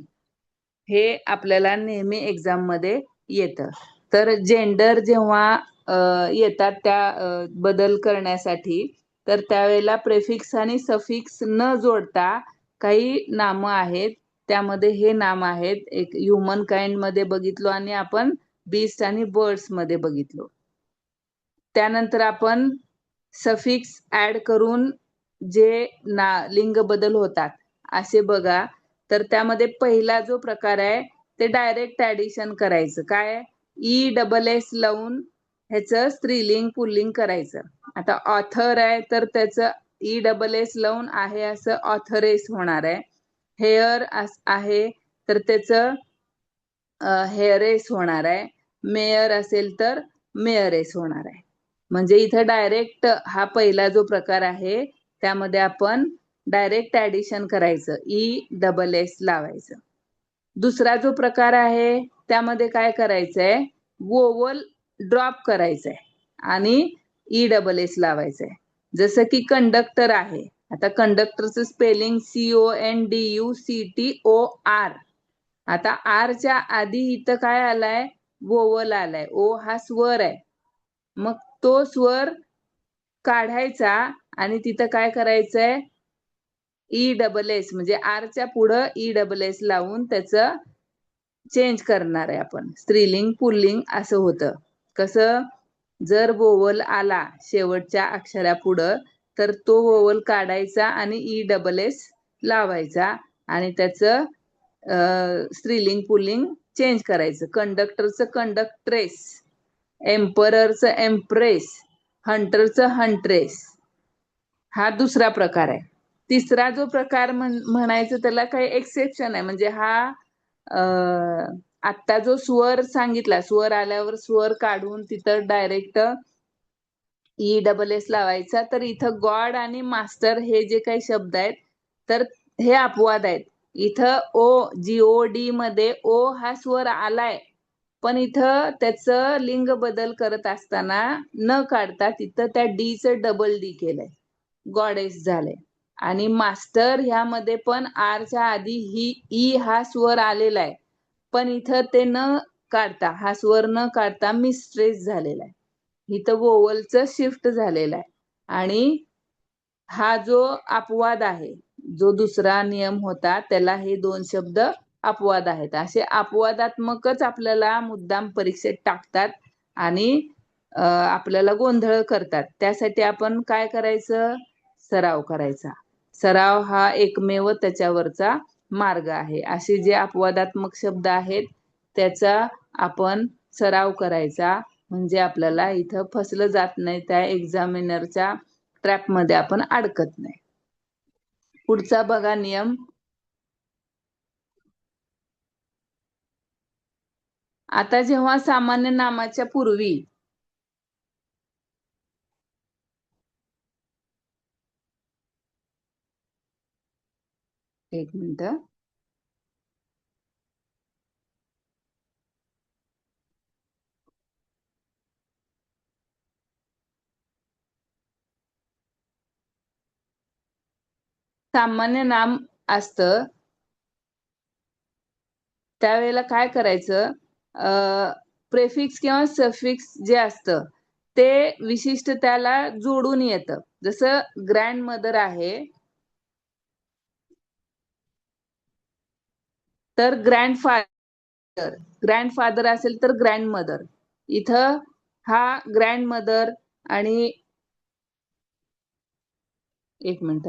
हे आपल्याला नेहमी एक्झाम मध्ये येतं. तर जेंडर जेव्हा येतात त्या बदल करण्यासाठी, तर त्यावेळेला प्रेफिक्स आणि सफिक्स न जोडता काही नामं आहेत. त्यामध्ये हे नाम आहेत. एक ह्युमन काइंड मध्ये बघितलो आणि आपण बीस्ट आणि बर्ड्स मध्ये बघितलो. त्यानंतर आपण सफिक्स ऍड करून जे लिंग बदल होतात असे बघा. तर त्यामध्ये पहिला जो प्रकार आहे ते डायरेक्ट ऍडिशन करायचं. काय? ई डबल एस लावून ह्याचं स्त्रीलिंग पुल्लिंग करायचं. आता ऑथर आहे तर त्याचं ई डबल एस लावून आहे असं ऑथरेस होणार आहे. हेअर आहे तर त्याचं हेअरेस होणार आहे. मेयर असेल तर मेयरेस होणार आहे. म्हणजे इथं डायरेक्ट हा पहिला जो प्रकार आहे त्यामध्ये आपण डायरेक्ट ऍडिशन करायचं. ई डबल एस लावायचं. दुसरा जो प्रकार आहे त्यामध्ये काय करायचंय? वोवल ड्रॉप करायचंय आणि ई डबल एस लावायचंय. जसं की कंडक्टर आहे. आता कंडक्टरचं स्पेलिंग CONDUCTOR. आता आरच्या आधी इथं काय आलाय? वोवल आलाय. ओ हा स्वर आहे. मग तो स्वर काढायचा आणि तिथं काय करायचंय? ई डबल एस म्हणजे आरच्या पुढं ई डबल एस लावून त्याचं चेंज करणार आहे आपण. स्त्रीलिंग पुल्लिंग असं होतं. कसं? जर वोवल आला शेवटच्या अक्षरापुढं तर तो वोवल काढायचा आणि ई डबल एस लावायचा आणि त्याचं स्त्रीलिंग पुल्लिंग चेंज करायचं. कंडक्टरचं कंडक्ट्रेस, एम्पररचं एम्प्रेस, हंटरचं हंट्रेस. हा दुसरा प्रकार आहे. तिसरा जो प्रकार म्हणायचं त्याला काही एक्सेप्शन आहे. म्हणजे हा आत्ता जो स्वर सांगितला, स्वर आल्यावर स्वर काढून तिथं डायरेक्ट ई डबल एस लावायचा. तर इथं गॉड आणि मास्टर हे जे काही शब्द आहेत तर हे अपवाद आहेत. इथं GOD मध्ये ओ हा स्वर आलाय पण इथं त्याचं लिंग बदल करत असताना न काढता तिथं त्या डीचं डबल डी केलंय. गॉडेस झाले. आणि मास्टर ह्यामध्ये पण आरच्या आधी ही ई हा स्वर आलेला आहे पण इथं ते न काढता, हा स्वर न काढता मिस्ट्रेस झालेला आहे. इथं वोवलचं शिफ्ट झालेलं आहे. आणि हा जो अपवाद आहे, जो दुसरा नियम होता त्याला हे दोन शब्द अपवाद आहेत. असे अपवादात्मकच आपल्याला मुद्दाम परीक्षेत टाकतात आणि आपल्याला गोंधळ करतात. त्यासाठी आपण काय करायचं? सराव करायचा. सराव हा एकमेव त्याच्यावरचा मार्ग आहे. असे जे अपवादात्मक शब्द आहेत त्याचा आपण सराव करायचा. म्हणजे आपल्याला इथं फसलं जात नाही. त्या एक्झामिनरच्या ट्रॅपमध्ये आपण अडकत नाही. पुढचा बघा नियम. आता जेव्हा सामान्य नामाच्या पूर्वी एक मिनिट. सामान्य नाम असतं त्यावेळेला काय करायचं? प्रेफिक्स किंवा सफिक्स जे असतं ते विशिष्ट त्याला जोडून येतं. जसं ग्रँड मदर आहे तर ग्रँडफादर असेल तर ग्रँड मदर. इथं हा ग्रँड मदर आणि एक मिनिट.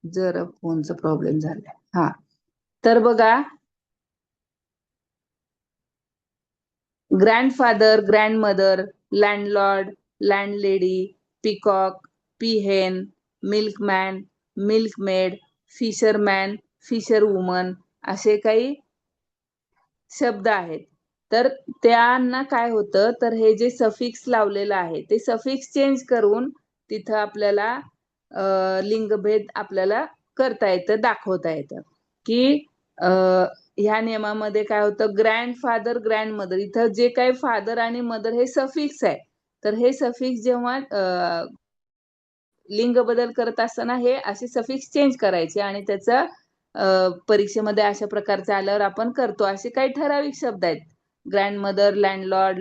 जरा फोनचा प्रॉब्लेम झालाय. हा, तर बघा, grandfather, grandmother, landlord, landlady, peacock, peahen, milkman, milkmaid, fisherman, fisherwoman असे काही शब्द आहेत. तर त्यांना काय होतं, तर हे जे सफिक्स लावलेलं आहे ते सफिक्स चेंज करून तिथं आपल्याला लिंगभेद आपल्याला करता येतं, दाखवता येतं की ह्या नियमामध्ये काय होतं, ग्रँडफादर, ग्रँडमदर, इथं जे काही फादर आणि मदर हे सफिक्स आहे, तर हे सफिक्स जेव्हा लिंग बदल करत असताना हे असे सफिक्स चेंज करायचे आणि त्याचा परीक्षेमध्ये अशा प्रकारचे आल्यावर आपण करतो. असे काही ठराविक शब्द आहेत. Grandmother, landlord,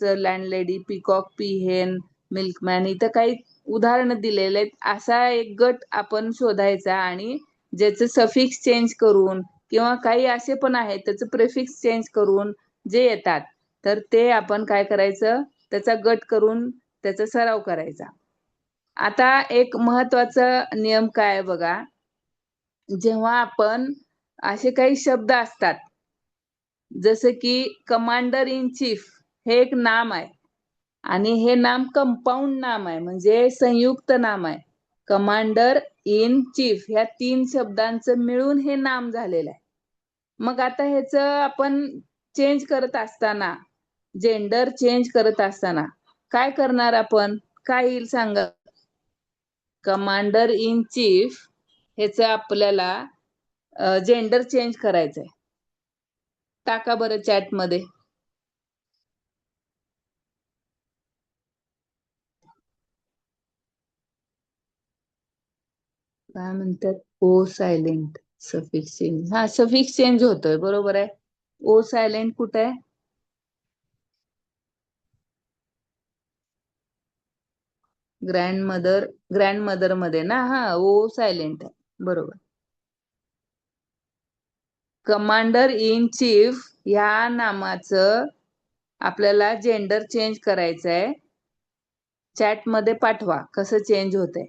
landlady, peacock, peahen, milkman, इथं काही उदाहरणं दिलेले आहेत. असा एक गट आपण शोधायचा आणि ज्याचं सफिक्स चेंज करून किंवा काही असे पण आहेत त्याचं प्रेफिक्स चेंज करून जे येतात, तर ते आपण काय करायचं, त्याचा गट करून त्याचा सराव करायचा. आता एक महत्वाचा नियम काय आहे बघा, जेव्हा आपण असे काही शब्द असतात, जसं की कमांडर इन चीफ, हे एक नाम आहे आणि हे नाम कंपाऊंड नाम आहे, म्हणजे संयुक्त नाम आहे. कमांडर इन चीफ ह्या 3 शब्दांचं मिळून हे नाम झालेलं आहे. मग आता ह्याचं आपण चेंज करत असताना, जेंडर चेंज करत असताना काय करणार आपण, काय येईल सांगा. कमांडर इन चीफ ह्याचं आपल्याला जेंडर चेंज करायचंय. टाका बरं चॅट मध्ये. काय म्हणतात, ओ सायलेंट सफिक्स चेंज. हा, सफिक्स चेंज होतोय, बरोबर आहे. ओ सायलेंट कुठे आहे, ग्रँडमदर, ग्रँडमदर मध्ये ना. हा, ओ सायलेंट आहे, बरोबर. कमांडर इन चीफ ह्या नामाचं आपल्याला जेंडर चेंज करायचंय. चॅट मध्ये पाठवा कसं चेंज होतंय.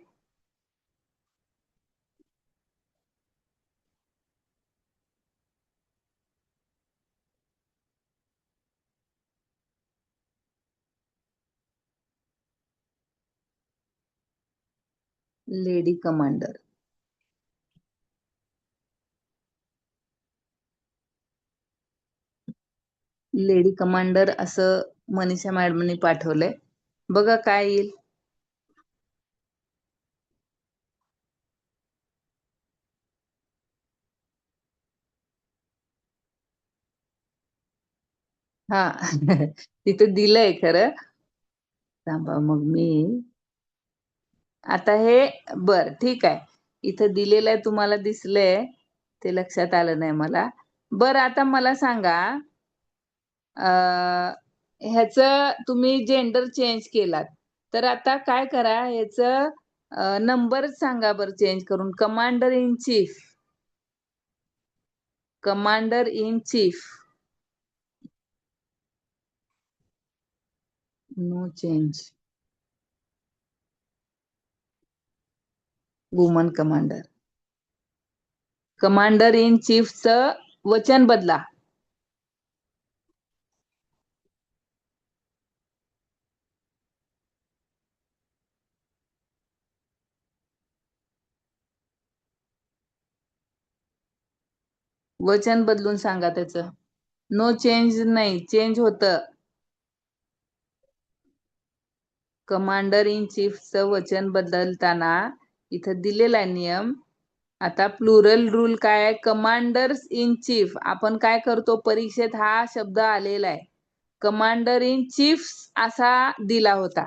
Lady commander. लेडी कमांडर असं मनीषा मॅडमनी पाठवलंय, बघा काय येईल. हा तिथं दिलंय खरं. थांबा मग मी आता हे, बर ठीक आहे, इथं दिलेलं आहे, तुम्हाला दिसलंय, ते लक्षात आलं नाही मला. बर, आता मला सांगा, ह्याचं तुम्ही जेंडर चेंज केलात, तर आता काय करा, ह्याचं नंबर सांगा बरं चेंज करून. Commander in chief, commander in chief, no change, woman commander. Commander in चीफचं वचन बदला. वचन बदलून सांगा त्याचं. नो चेंज नाही, चेंज होतं. कमांडर इन चीफचं वचन बदलताना इथं दिलेला आहे नियम. आता प्लुरल रूल काय आहे, कमांडर्स इन चीफ, आपण काय करतो, परीक्षेत हा शब्द आलेला आहे, कमांडर इन चीफ असा दिला होता.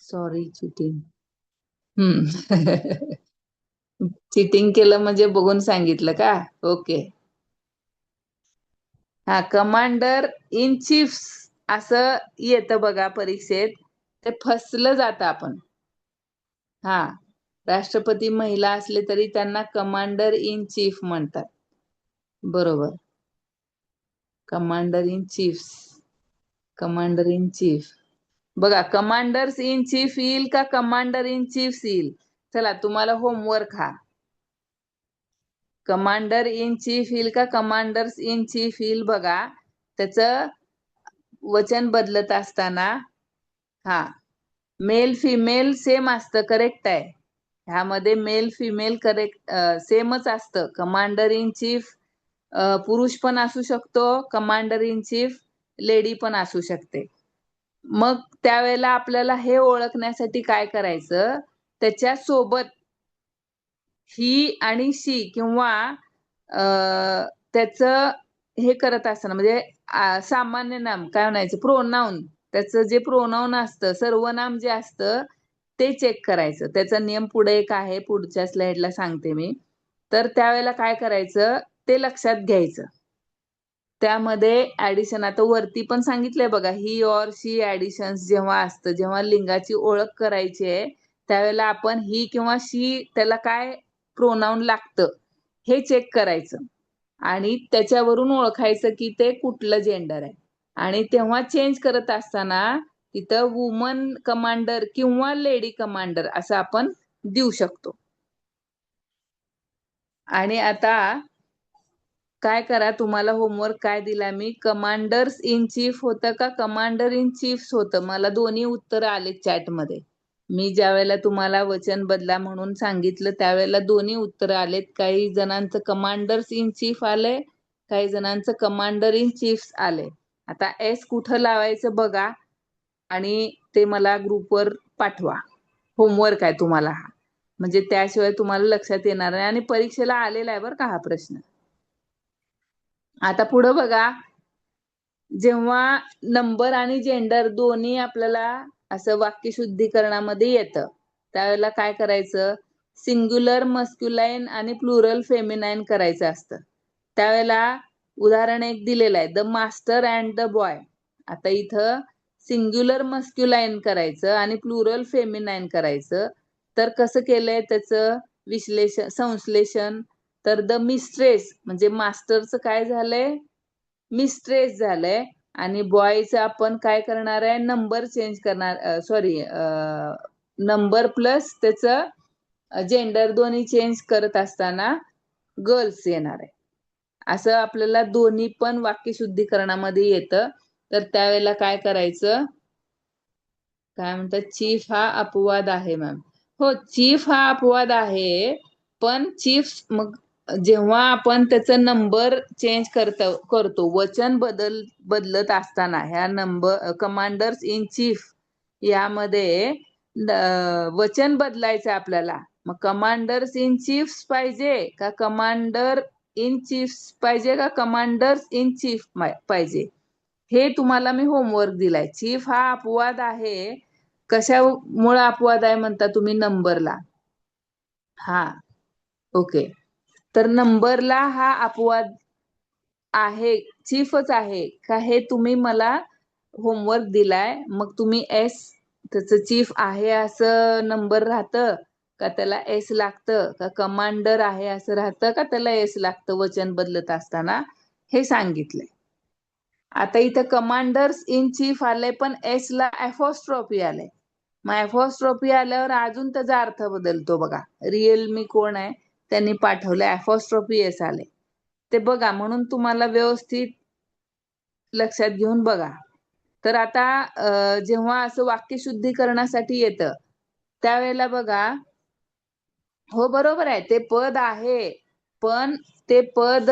Sorry, cheating. चिटिंग केलं म्हणजे बघून सांगितलं का, ओके. हा, कमांडर इन चीफ असं येतं बघा परीक्षेत, ते फसलं जातं आपण. हा, राष्ट्रपती महिला असले तरी त्यांना कमांडर इन चीफ म्हणतात, बरोबर. Commander in chief, commander in chief. बघा, कमांडर्स इन चीफ येईल का कमांडर इन चीफ येईल? चला तुम्हाला होमवर्क हा, कमांडर इन चीफ येईल का कमांडर्स इन चीफ येईल बघा. त्याचं वचन बदलत असताना हा, मेल फिमेल सेम असतं, करेक्ट आहे. ह्यामध्ये मेल फिमेल करेक्ट सेमच असतं. कमांडर इन चीफ पुरुष पण असू शकतो, कमांडर इन चीफ लेडी पण असू शकते. मग त्यावेळेला आपल्याला हे ओळखण्यासाठी काय करायचं, त्याच्या सोबत ही आणि शी किंवा त्याचं हे करत असताना म्हणजे सामान्य नाम काय म्हणायचं, प्रोनाऊन, त्याचं जे प्रोनाऊन असतं, सर्वनाम जे असतं ते चेक करायचं. त्याचा नियम पुढे एक आहे, पुढच्या स्लाइडला सांगते मी. तर त्यावेळेला काय करायचं ते लक्षात घ्यायचं. त्यामध्ये ऍडिशन आता वरती पण सांगितलंय बघा, ही ऑर शी ऍडिशन जेव्हा असतं, जेव्हा लिंगाची ओळख करायची आहे त्यावेळेला आपण ही किंवा शी त्याला काय प्रोनाऊन लागतं हे चेक करायचं आणि त्याच्यावरून ओळखायचं की ते कुठलं जेंडर आहे. आणि तेव्हा चेंज करत असताना तिथं वुमन कमांडर किंवा लेडी कमांडर असं आपण देऊ शकतो. आणि आता काय करा, तुम्हाला होमवर्क काय दिला मी, कमांडर्स इन चीफ होतं का कमांडर इन चीफ होतं? मला दोन्ही उत्तर आले चॅटमध्ये. मी ज्या वेळेला तुम्हाला वचन बदला म्हणून सांगितलं त्यावेळेला दोन्ही उत्तर आलेत. काही जणांचं कमांडर्स इन चीफ आलंय, काही जणांचं कमांडर इन चीफ आले. आता एस कुठं लावायचं बघा आणि ते मला ग्रुपवर पाठवा. होमवर्क आहे तुम्हाला हा, म्हणजे त्याशिवाय तुम्हाला लक्षात येणार नाही आणि परीक्षेला आलेला आहे बरं का हा प्रश्न. आता पुढं बघा, जेव्हा नंबर आणि जेंडर दोन्ही आपल्याला असं वाक्यशुद्धीकरणामध्ये येतं त्यावेळेला काय करायचं, सिंग्युलर मस्क्युलाइन आणि प्लुरल फेमिनाइन करायचं असतं. त्यावेळेला उदाहरण एक दिलेलं आहे, the master and the boy. आता इथं सिंग्युलर मस्क्युलाइन करायचं आणि प्लुरल फेमिनाइन करायचं. तर कसं केलंय त्याचं विश्लेषण संश्लेषण, तर द मिस्ट्रेस म्हणजे मास्टरचं काय झालंय, मिस्ट्रेस झालंय आणि बॉयचं आपण काय करणार आहे, नंबर चेंज करणार, सॉरी नंबर प्लस त्याचं जेंडर दोन्ही चेंज करत असताना गर्ल्स येणार आहे. असं आपल्याला दोन्ही पण वाक्यशुद्धीकरणामध्ये येतं. तर त्यावेळेला काय करायचं, काय म्हणतात, चीफ हा अपवाद आहे मॅम. हो, चीफ हा अपवाद आहे, पण चीफ मग जेव्हा आपण त्याचा नंबर चेंज करतो वचन बदलत असताना ह्या नंबर कमांडर्स इन चीफ यामध्ये वचन बदलायचं आपल्याला. मग कमांडर्स इन चीफ पाहिजे का कमांडर इन चीफ पाहिजे का कमांडर्स इन चीफ पाहिजे, हे तुम्हाला मी होमवर्क दिलाय. चीफ हा अपवाद आहे, कशामुळे अपवाद आहे म्हणता तुम्ही, नंबरला. हा, ओके. तर नंबरला हा अपवाद आहे, चीफच आहे का हे तुम्ही मला होमवर्क दिलाय. मग तुम्ही एस त्याचं चीफ आहे असं नंबर राहतं का त्याला एस लागतं, का कमांडर आहे असं राहतं का त्याला एस लागतं वचन बदलत असताना, हे सांगितलंय. आता इथं कमांडर्स इन चीफ आलंय पण एस ला ऍफॉस्ट्रॉफी आलंय. मग ऍफॉस्ट्रॉफी आल्यावर अजून त्याचा अर्थ बदलतो बघा. रिअल मी कोण आहे त्यांनी पाठवलं, ऍफॉस्ट्रॉफी एस आले ते बघा, म्हणून तुम्हाला व्यवस्थित लक्षात घेऊन बघा. तर आता जेव्हा असं वाक्य शुद्धीकरणासाठी येतं त्यावेळेला बघा, हो बरोबर आहे, ते पद आहे पण ते पद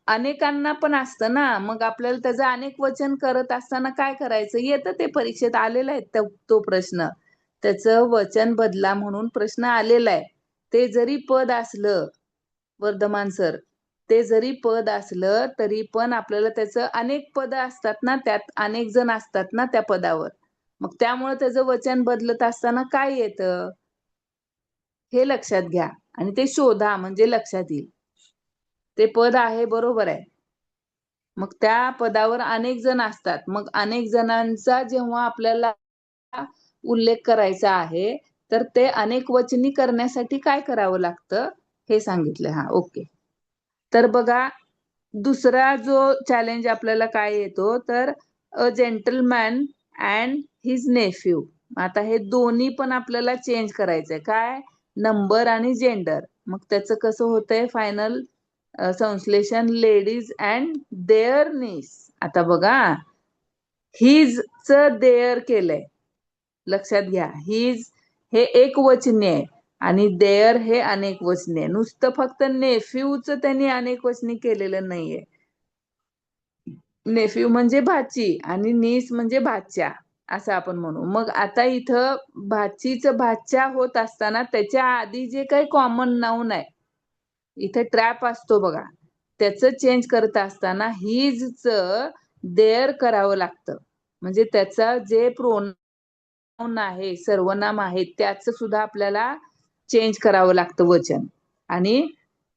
अनेकांना पण असतं ना, मग आपल्याला त्याचं अनेक वचन करत असताना काय करायचं, येतं ते परीक्षेत आलेला आहे तो प्रश्न, त्याचं वचन बदला म्हणून प्रश्न आलेला आहे. ते जरी पद असलं वर्धमान सर, ते जरी पद असलं तरी पण आपल्याला त्याचं अनेक पद असतात ना, त्यात अनेक जण असतात ना त्या पदावर, मग त्यामुळे त्याचं वचन बदलत असताना काय येतं हे लक्षात घ्या आणि ते शोधा म्हणजे लक्षात येईल. ते पद आहे बरोबर आहे, मग त्या पदावर अनेक जण असतात, मग अनेक जणांचा जेव्हा आपल्याला उल्लेख करायचा आहे तर ते अनेक वचनी करण्यासाठी काय करावं लागतं हे सांगितलं. हा, ओके. तर बघा, दुसरा जो चॅलेंज आपल्याला काय येतो, तर अ जेंटलमॅन अँड हिज नेफ्यू. आता हे दोन्ही पण आपल्याला चेंज करायचंय, काय, नंबर आणि जेंडर. मग त्याचं कसं होतंय फायनल संश्लेषण, लेडीज अँड देअर नीस. आता बघा, हिज च देअर केलंय, लक्षात घ्या. हिज हे एक वचनी आहे आणि देअर हे अनेक वचनी आहे. नुसतं फक्त नेफ्यूच त्यांनी अनेक वचनी केलेलं नाहीये. नेफ्यू म्हणजे भाची आणि नीस म्हणजे भाच्या, असं आपण म्हणू. मग आता इथं भाचीच भाच्या होत असताना त्याच्या आधी जे काही कॉमन नाऊन आहे, इथे ट्रॅप असतो बघा, त्याचं चेंज करत असताना हिजच देअर करावं लागतं. म्हणजे त्याचा जे प्रोनाउन आहे, सर्वनाम आहे, त्याचं सुद्धा आपल्याला चेंज करावं लागतं वचन. आणि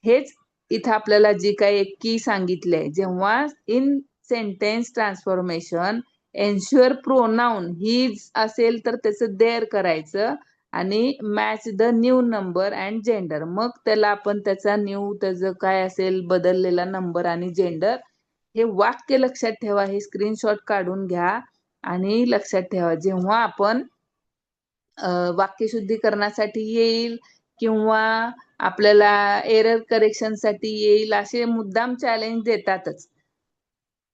हेच इथं आपल्याला जी काही एक की सांगितलंय, जेव्हा in sentence transformation ensure pronoun his असेल तर त्याचं देअर करायचं आणि match the new number and gender. मग त्याला आपण त्याचा न्यू, त्याचं काय असेल बदललेला नंबर आणि जेंडर, हे वाक्य लक्षात ठेवा. हे स्क्रीनशॉट काढून घ्या आणि लक्षात ठेवा. जेव्हा आपण वाक्य शुद्धीकरणासाठी येईल किंवा आपल्याला एरर करेक्शन साठी येईल, असे मुद्दाम चॅलेंज देतातच.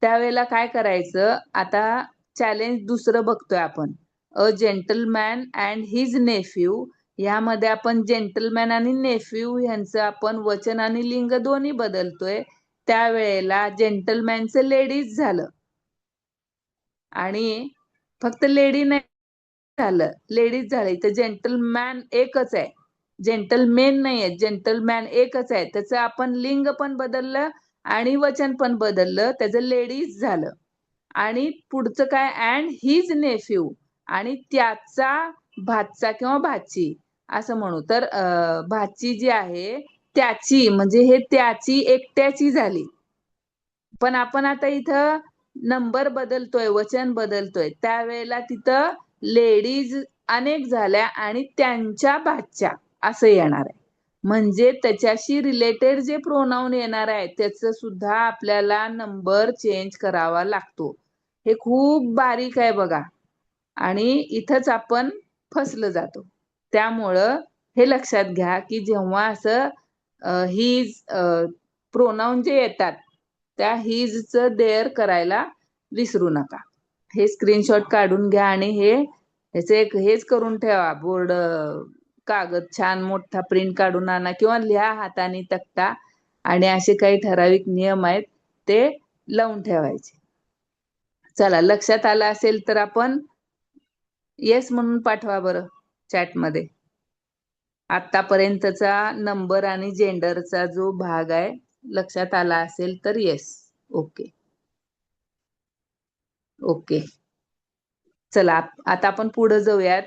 त्यावेळेला काय करायचं, आता चॅलेंज दुसरं बघतोय आपण, अ जेंटलमॅन अँड हिज नेफ्यू. यामध्ये आपण जेंटलमॅन आणि नेफ्यू यांचं आपण वचन आणि लिंग दोन्ही बदलतोय. त्यावेळेला जेंटलमॅनचं लेडीज झालं आणि फक्त लेडी नाही झालं, लेडीज झालं. इथं जेंटलमॅन एकच आहे, जेंटलमेन नाही आहे, जेंटलमॅन एकच आहे. त्याचं आपण लिंग पण बदललं आणि वचन पण बदललं, त्याचं लेडीज झालं. आणि पुढचं काय, अँड हिज नेफ्यू, आणि त्याचा भाचा किंवा भाची असं म्हणू. तर भाची जी आहे त्याची, म्हणजे हे त्याची एकट्याची झाली. पण आपण आता इथं नंबर बदलतोय, वचन बदलतोय, त्यावेळेला तिथं लेडीज अनेक झाल्या आणि त्यांच्या भाच्या असं येणार आहे. म्हणजे त्याच्याशी रिलेटेड जे प्रोनाउन येणार आहे त्याचं सुद्धा आपल्याला नंबर चेंज करावा लागतो. हे खूप बारीक आहे बघा, आणि इथंच आपण फसलं जातो. त्यामुळं हे लक्षात घ्या की जेव्हा असं ही प्रोनाउन जे येतात त्या हिजचं देअर करायला विसरू नका. हे स्क्रीनशॉट काढून घ्या आणि ह्याचं एक हेच करून ठेवा, बोर्ड कागद छान मोठा प्रिंट काढून आणा किंवा लिहा हाताने तक्ता, आणि असे काही ठराविक नियम आहेत ते लावून ठेवायचे. चला, लक्षात आलं असेल तर आपण येस म्हणून पाठवा बरं चॅटमध्ये. आतापर्यंतचा नंबर आणि जेंडरचा जो भाग आहे लक्षात आला असेल तर येस. Okay okay. चला, आता आपण पुढे जाऊयात.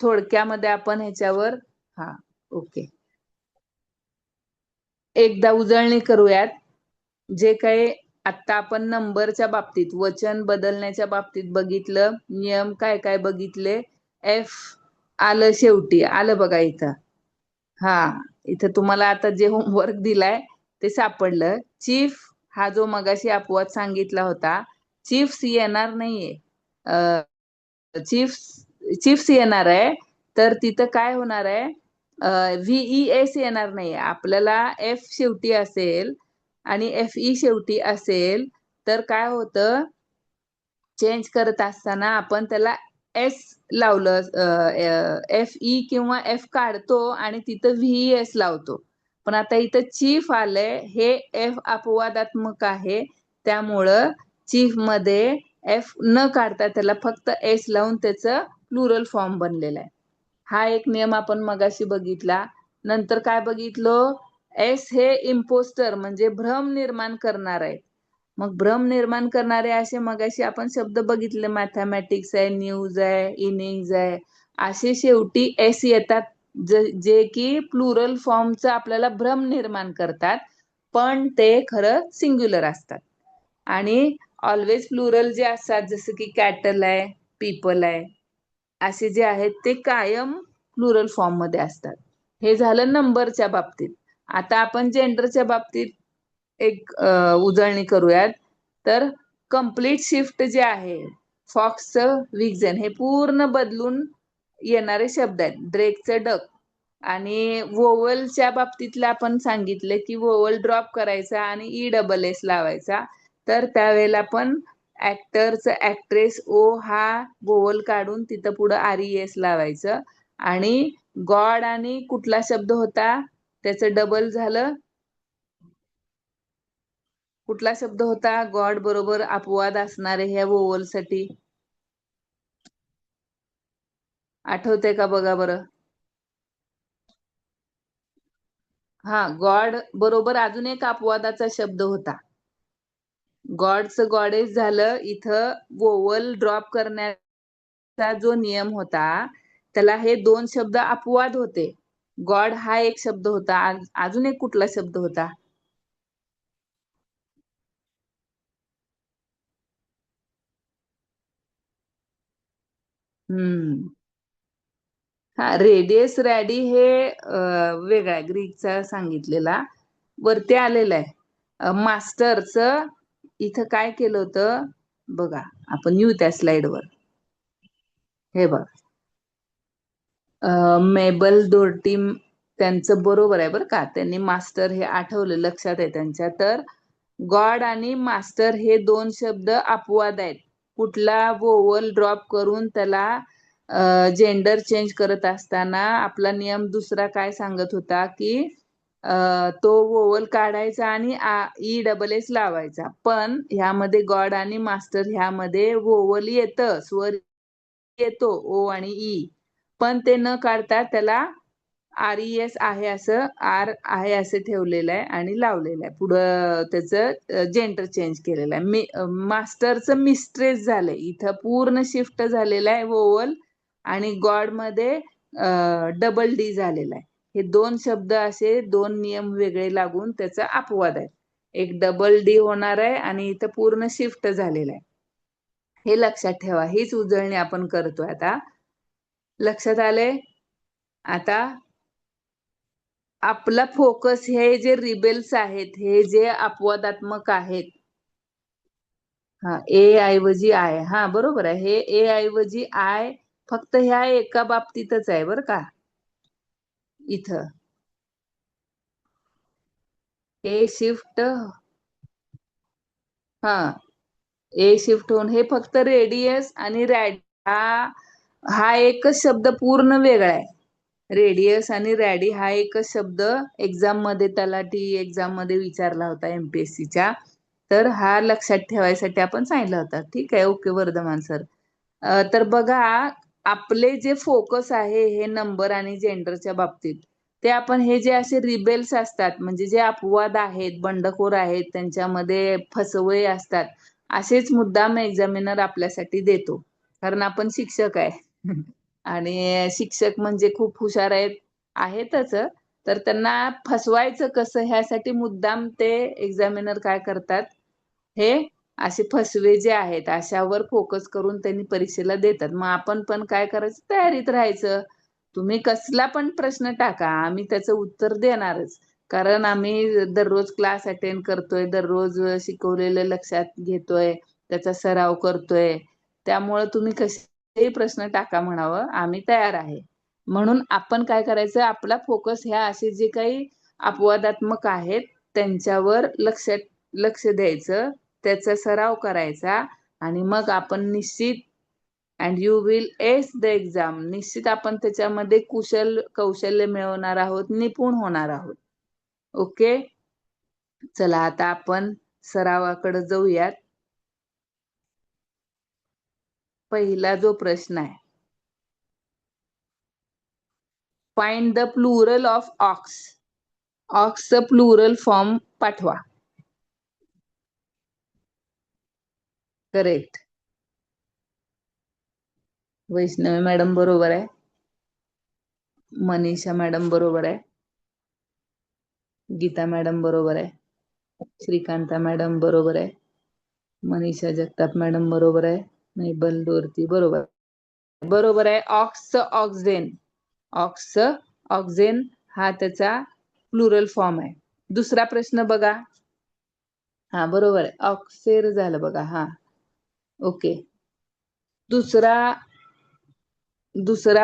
थोडक्यामध्ये आपण ह्याच्यावर हा ओके एकदा उजळणी करूयात. जे काही आता आपण नंबरच्या बाबतीत, वचन बदलण्याच्या बाबतीत बघितलं, नियम काय काय बघितले. एफ आलं, शेवटी आलं बघा इथं. हा, इथं तुम्हाला आता जे होमवर्क दिलाय ते सापडलं. चीफ हा जो मगाशी अपवाद सांगितला होता, चीफ्स येणार नाहीये. चिफ्स चिफ्स येणार आहे, तर तिथं काय होणार आहे, व्हीई येणार नाही. आपल्याला एफ शेवटी असेल आणि एफ ई शेवटी असेल तर काय होतं, चेंज करत असताना आपण त्याला एस लावलं, एफ ई किंवा एफ काढतो आणि तिथं व्ही एस लावतो. पण आता इथं चीफ आलंय, हे एफ अपवादात्मक आहे, त्यामुळं चीफ मध्ये एफ न काढता त्याला फक्त एस लावून त्याचं प्लुरल फॉर्म बनलेला आहे. हा एक नियम आपण मगाशी बघितला. नंतर काय बघितलो, एस हे इम्पोस्टर म्हणजे भ्रम निर्माण करणार आहे. मग भ्रम निर्माण करणारे असे मगाशी आपण शब्द बघितले, मॅथमॅटिक्स आहे, न्यूज आहे, इनिंग्ज आहे, असे शेवटी एस येतात, जे की प्लुरल फॉर्मचा आपल्याला भ्रम निर्माण करतात, पण ते खरं सिंग्युलर असतात. आणि ऑलवेज प्लुरल जे असतात, जसं की कॅटल आहे, पीपल आहे, असे जे आहेत ते कायम प्लुरल फॉर्म मध्ये असतात. हे झालं नंबरच्या बाबतीत. आता आपण जेंडरच्या बाबतीत एक उजळणी करूयात. तर कम्प्लीट शिफ्ट जे आहे, फॉक्सचं विक्झन हे पूर्ण बदलून येणारे शब्द आहेत. ड्रेकचं डक. आणि वोवलच्या बाबतीतलं आपण सांगितलं की वोवल ड्रॉप करायचा आणि ESS लावायचा. तर त्यावेळेला पण ऍक्टरचं ऍक्ट्रेस ओ हा वोवल काढून तिथं पुढं RES लावायचं. आणि गॉड आणि कुठला शब्द होता त्याचं डबल झालं, कुठला शब्द होता गॉड बरोबर अपवाद असणारे ह्या वोवल साठी? आठवतंय का बघा बरं? हा, गॉड बरोबर अजून एक अपवादाचा शब्द होता. गॉडचं गॉडेस झालं. इथं वोवल ड्रॉप करण्याचा जो नियम होता त्याला हे दोन शब्द अपवाद होते. गॉड हा एक शब्द होता. अजून एक कुठला शब्द होता? हम्म. हा, रेडियस रॅडी हे वेगळा ग्रीकचा सांगितलेला, वरती आलेलं आहे. मास्टरचं इथं काय केलं होतं बघा, आपण येऊ त्या स्लाइडवर. हे बघ, मेबल दोर्टी त्यांचं बरोबर आहे बरं का, त्यांनी मास्टर हे आठवलं, लक्षात आहे त्यांच्या. तर गॉड आणि मास्टर हे दोन शब्द अपवाद आहेत. कुठला वोवल ड्रॉप करून त्याला जेंडर चेंज करत असताना आपला नियम दुसरा काय सांगत होता की तो वोवल काढायचा आणि ESS लावायचा. पण ह्यामध्ये गॉड आणि मास्टर ह्यामध्ये वोवल येतं, स्वर येतो ओ आणि ई, पण ते न काढता त्याला RES आहे असं, आर आहे असं ठेवलेलं आहे आणि लावलेलं आहे. पुढं त्याचं जेंडर चेंज केलेलं आहे. मास्टरचं मिस्ट्रेस झालंय, इथं पूर्ण शिफ्ट झालेलं आहे वोवल. आणि गॉड मध्ये डबल डी झालेला आहे. हे दोन शब्द असे दोन नियम वेगळे लागून त्याचा अपवाद आहे. एक डबल डी होणार आहे आणि इथं पूर्ण शिफ्ट झालेला आहे. हे लक्षात ठेवा. हीच उजळणी आपण करतोय आता. लक्षात आले? आता आपला फोकस हे जे रिबेल्स आहेत, हे जे अपवादात्मक आहेत, हा, ए ऐवजी आय, हा बरोबर आहे, हे ए ऐवजी आय फक्त ह्या एका बाबतीतच आहे बरं का. इथं ए शिफ्ट, हा, ए शिफ्ट होऊन हे फक्त रेडियस आणि रॅड, हा हा एकच शब्द पूर्ण वेगळा आहे. रेडियस आणि रॅडी हा एकच शब्द एक्झाम मध्ये, तलाठी एक्झाम मध्ये विचारला होता MPSCच्या. तर हा लक्षात ठेवायसाठी आपण सांगितलं होतं. ठीक आहे, ओके वर्धमान सर. तर बघा, आपले जे फोकस आहे हे नंबर आणि जेंडरच्या बाबतीत, ते आपण हे जे असे रिबेल्स असतात, म्हणजे जे अपवाद आहेत, बंडखोर आहेत, त्यांच्यामध्ये फसवय असतात, असेच मुद्दाम एक्झामिनर आपल्यासाठी देतो. कारण आपण शिक्षक आहे आणि शिक्षक म्हणजे खूप हुशार आहेतच. तर त्यांना फसवायचं कसं ह्यासाठी मुद्दाम ते एक्झामिनर काय करतात, हे असे फसवे जे आहेत अशावर फोकस करून त्यांनी परीक्षेला देतात. मग आपण पण काय करायचं, तयारीत राहायचं. तुम्ही कसला पण प्रश्न टाका, आम्ही त्याचं उत्तर देणारच. कारण आम्ही दररोज क्लास अटेंड करतोय, दररोज शिकवलेलं लक्षात घेतोय, त्याचा सराव करतोय. त्यामुळं तुम्ही कसेही प्रश्न टाका म्हणावं, आम्ही तयार आहे. म्हणून आपण काय करायचं, आपला फोकस ह्या असे जे काही अपवादात्मक आहेत त्यांच्यावर लक्ष द्यायचं, त्याचा सराव करायचा. आणि मग आपण निश्चित, and you will S the exam, निश्चित आपण त्याच्यामध्ये कौशल्य मिळवणार आहोत, निपुण होणार आहोत. ओके, चला आता आपण सरावाकडे जाऊयात. पहिला जो प्रश्न आहे, find the plural of ox. ऑक्सचं प्लुरल फॉर्म पाठवा. करेक्ट. वैष्णवी मॅडम बरोबर आहे. मनीषा मॅडम बरोबर आहे. गीता मॅडम बरोबर आहे. श्रीकांता मॅडम बरोबर आहे. मनीषा जगताप मॅडम बरोबर आहे. मेबल दोर्ती बरोबर बरोबर आहे. ऑक्सेन, ऑक्सेन हा त्याचा प्लुरल फॉर्म आहे. दुसरा प्रश्न बघा. हा बरोबर आहे, ऑक्सेर झालं बघा. हा, ओके. दुसरा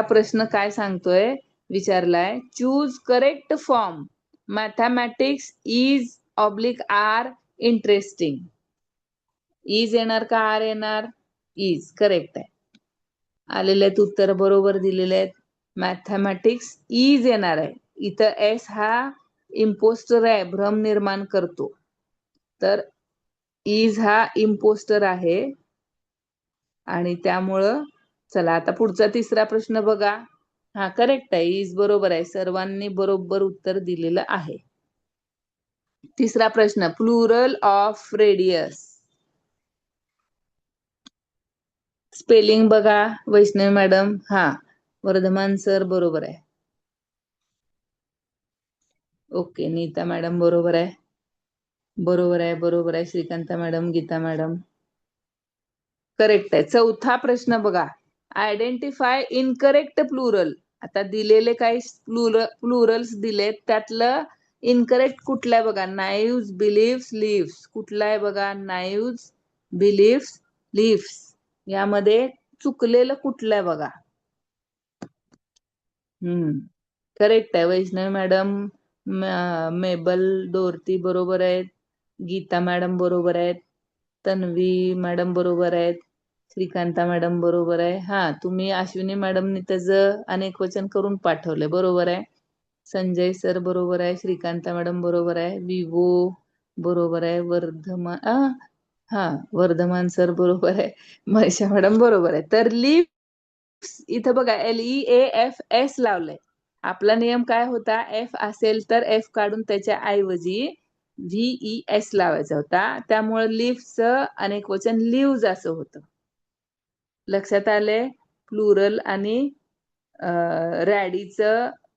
प्रश्न काय सांगतोय, विचारलाय, choose correct form, mathematics is oblique or interesting. Is येणार का आर येणार? इज करेक्ट आहे. आलेले आहेत उत्तर बरोबर दिलेले आहेत. मॅथमॅटिक्स इज येणार आहे. इथं एस हा इम्पोस्टर आहे, भ्रम निर्माण करतो. तर इज हा इम्पोस्टर आहे आणि त्यामुळं चला आता पुढचा तिसरा प्रश्न बघा. हा करेक्ट आहे, इज बरोबर आहे. सर्वांनी बरोबर उत्तर दिलेलं आहे. तिसरा प्रश्न, प्लुरल ऑफ रेडियस. स्पेलिंग बघा वैष्णवी मॅडम. हा वर्धमान सर बरोबर आहे. ओके, नीता मॅडम बरोबर आहे. बरोबर आहे Shrikanta madam, Geeta madam correct आहे. चौथा प्रश्न बघा, आयडेंटिफाय इनकरेक्ट प्लुरल. आता दिलेले काही प्लुरल्स दिलेत, त्यातलं इनकरेक्ट कुठलं आहे बघा. नाईव्स, बिलीव्स, लिव्स. कुठला आहे बघा, नाईव्स, बिलीव्स, लिव्स. यामध्ये चुकलेलं कुठलं आहे बघा. करेक्ट आहे. वैष्णवी मॅडम, मेबल, डोरती बरोबर आहेत. गीता मॅडम बरोबर आहेत. तन्वी मॅडम बरोबर आहेत. श्रीकांता मॅडम बरोबर आहे. हा तुम्ही अश्विनी मॅडमनी त्याचं अनेक वचन करून पाठवले, बरोबर आहे. संजय सर बरोबर आहे. श्रीकांता मॅडम बरोबर आहे. विवो बरोबर आहे. वर्धमान सर बरोबर आहे. महेशा मॅडम बरोबर आहे. तर इथं बघा LEAFS लावलंय. आपला नियम काय होता, एफ असेल तर एफ काढून त्याच्या ऐवजी VES लावायचा होता. त्यामुळे लिव्हचं अनेक वचन लिव्ज असं होतं. लक्षात आले. प्लुरल आणि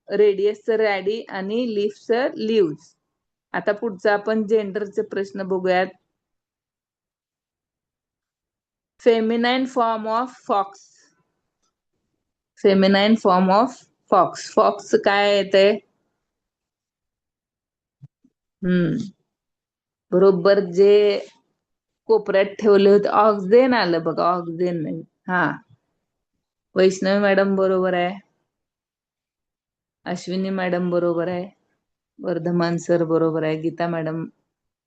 रेडियसचं रॅडी आणि लिव्हचं लिव्ज. आता पुढचा आपण जेंडरचे प्रश्न बघूयात. Feminine form of fox. Feminine form of fox. Fox काय येते? बरोबर जे कोपऱ्यात ठेवले होते, ऑक्सिजन आलं बघा. ऑक्सिजन नाही. हा वैष्णवी मॅडम बरोबर आहे. अश्विनी मॅडम बरोबर आहे. वर्धमान सर बरोबर आहे. गीता मॅडम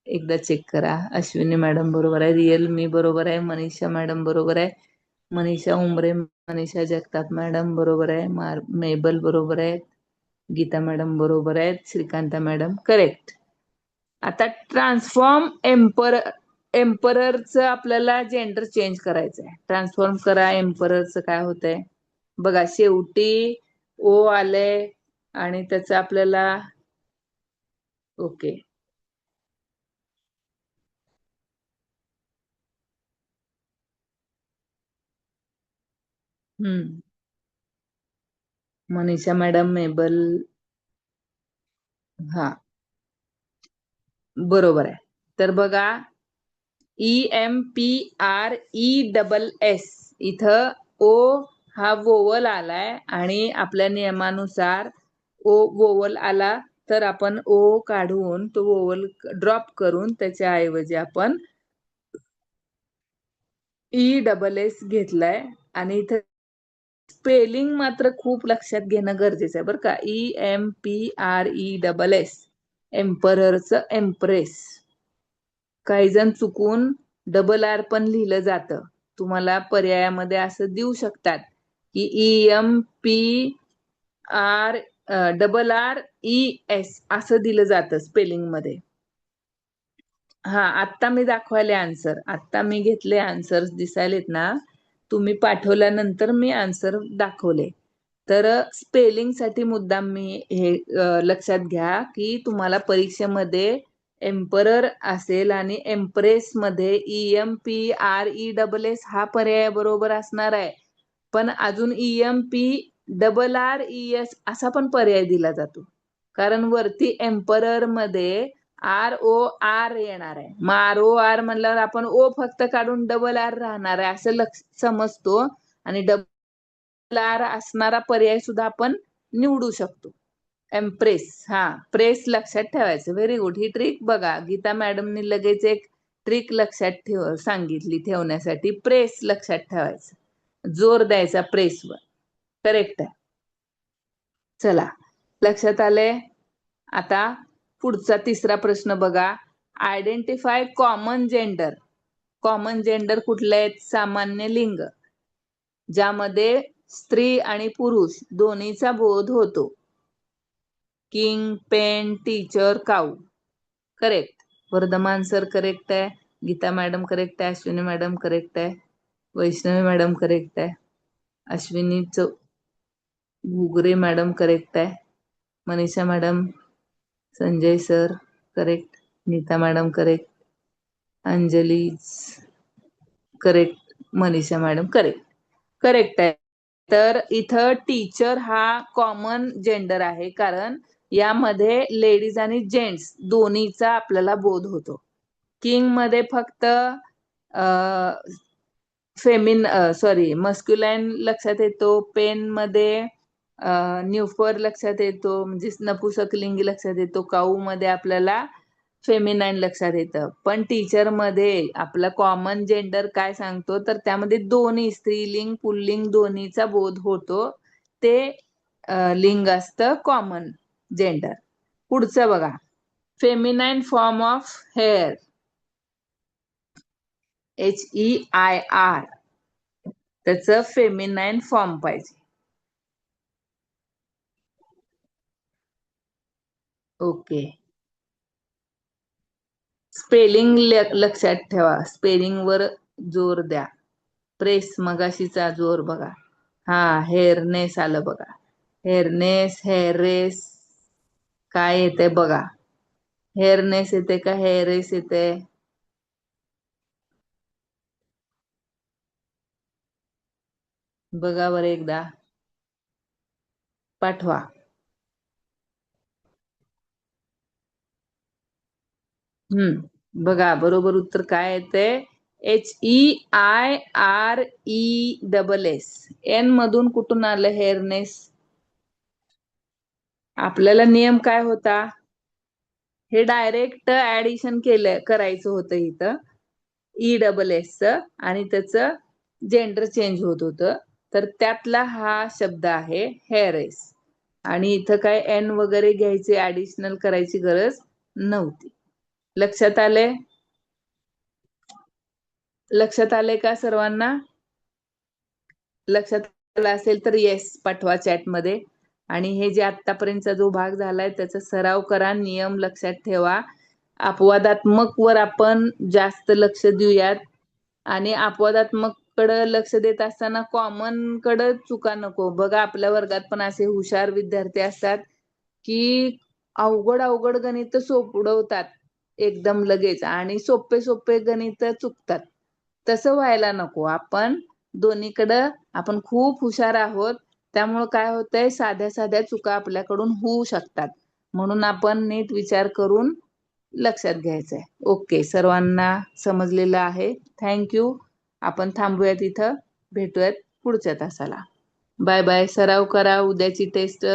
एकदा चेक करा. अश्विनी मॅडम बरोबर आहे. रिअल मी बरोबर आहे. मनीषा मॅडम बरोबर आहे. मनीषा उमरे, मनीषा जगताप मॅडम बरोबर आहे. मेबल बरोबर आहे. गीता मॅडम बरोबर आहेत. Srikanta madam correct. आता ट्रान्सफॉर्म एम्पररचं आपल्याला जेंडर चेंज करायचं आहे. ट्रान्सफॉर्म करा एम्पररचं. काय होतंय बघा, शेवटी ओ आले आणि त्याचं आपल्याला ओके. मनीषा मॅडम, मेबल, हा बरोबर आहे. तर बघा, EMPRESS इथं ओ हा वोवल आलाय आणि आपल्या नियमानुसार वोवल आला तर आपण ओ काढून तो वोवल ड्रॉप करून त्याच्या ऐवजी आपण ESS घेतलाय. आणि इथं स्पेलिंग मात्र खूप लक्षात घेणं गरजेचं आहे बरं का. EMPRESS, एम्पररचं एम्प्रेस. काही जण चुकून R पण लिहिलं जातं. तुम्हाला पर्यायामध्ये असं देऊ शकतात की EMPRES असं दिलं जातं स्पेलिंग मध्ये. हा आत्ता मी दाखवायले आन्सर. आत्ता मी घेतले आन्सर, दिसायलेत ना. तुम्ही पाठवल्यानंतर मी आन्सर दाखवले. तर स्पेलिंग साठी मुद्दाम मी हे लक्षात घ्या की तुम्हाला परीक्षेमध्ये एम्परर असेल आणि एम्प्रेस मध्ये EMPRESS हा पर्याय बरोबर असणार आहे. पण अजून EMPRRES असा पण पर्याय दिला जातो. कारण वरती एम्परर मध्ये ROR येणार आहे. मग ROR म्हणल्यावर आपण ओ फक्त काढून R राहणार आहे असं समजतो. आणि R असणारा पर्याय सुद्धा आपण निवडू शकतो. एम्प्रेस, हा प्रेस लक्षात ठेवायचं. Very good. ही ट्रिक बघा, गीता मॅडमनी लगेच एक ट्रिक लक्षात सांगितली ठेवण्यासाठी. प्रेस लक्षात ठेवायचं. जोर द्यायचा प्रेसवर. करेक्ट आहे. चला, लक्षात आले. आता पुढचा तिसरा प्रश्न बघा. Identify common gender. Common gender कुठले आहेत? सामान्य लिंग, ज्यामध्ये स्त्री आणि पुरुष दोन्हीचा बोध होतो. किंग, पेन, टीचर, काऊ. करेक्ट. वर्धमान सर करेक्ट आहे. गीता मॅडम करेक्ट आहे. अश्विनी मॅडम करेक्ट आहे. वैष्णवी मॅडम करेक्ट आहे. अश्विनी घुगरे मॅडम करेक्ट आहे. Manisha madam, Sanjay sir correct. Neeta madam correct. Anjali correct. Manisha madam correct. Correct आहे. तर इथं टीचर हा कॉमन जेंडर आहे, कारण यामध्ये लेडीज आणि जेंट्स दोन्हीचा आपल्याला बोध होतो. किंग मध्ये फक्त मस्क्युलाइन लक्षात येतो. पेन मध्ये न्यूफर लक्षात येतो, म्हणजे नपुसकलिंगी लक्षात येतो. काऊ मध्ये आपल्याला फेमिनाईन लक्षात येतं. पण टीचर मध्ये आपला कॉमन जेंडर काय सांगतो, तर त्यामध्ये दोन्ही स्त्रीलिंग पुल्लिंग दोन्हीचा बोध होतो. ते लिंग असतं कॉमन जेंडर. पुढचं बघा. Feminine form of hair. HEIR. त्याचं फेमिनाईन फॉर्म पाहिजे. ओके. स्पेलिंग लक्षात ठेवा. स्पेलिंग वर जोर द्या. प्रेस मगाशीचा जोर बघा. हा, हेअरनेस आलं बघा. हेअरनेस, हेअररेस काय येते बघा. हेअरनेस येते का हेअररेस येते? बघा बरं एकदा, पाठवा. बघा बरोबर उत्तर काय येते. HEIRESS. एन मधून कुठून आलं हेअरनेस? आपल्याला नियम काय होता? हे डायरेक्ट ऍडिशन करायचं होतं इथं ESS आणि त्याचं जेंडर चेंज होत होतं. तर त्यातला हा शब्द आहे हेअरेस. आणि इथं काय एन वगैरे घ्यायचे, ऍडिशनल करायची गरज नव्हती. लक्षात आले? लक्षात आले का सर्वांना? लक्षात आलं असेल तर येस पाठवा चॅटमध्ये. आणि हे जे आतापर्यंतचा जो भाग झालाय त्याचा सराव करा. नियम लक्षात ठेवा. अपवादात्मक वर आपण जास्त लक्ष देऊयात. आणि अपवादात्मक कडे लक्ष देत असताना कॉमन कडे चुका नको. बघा, आपल्या वर्गात पण असे हुशार विद्यार्थी असतात की अवघड अवघड गणित सोडवतात एकदम लगेच, आणि सोपे सोपे गणित चुकतात. तसं व्हायला नको. आपण दोन्हीकडं आपण खूप हुशार आहोत. त्यामुळे काय होतंय, साध्या साध्या चुका आपल्याकडून होऊ शकतात. म्हणून आपण नीट विचार करून लक्षात घ्यायचंय. ओके, सर्वांना समजलेलं आहे. थँक्यू. आपण थांबूयात इथं. भेटूयात पुढच्या तासाला. Bye bye. सराव करा. उद्याची टेस्ट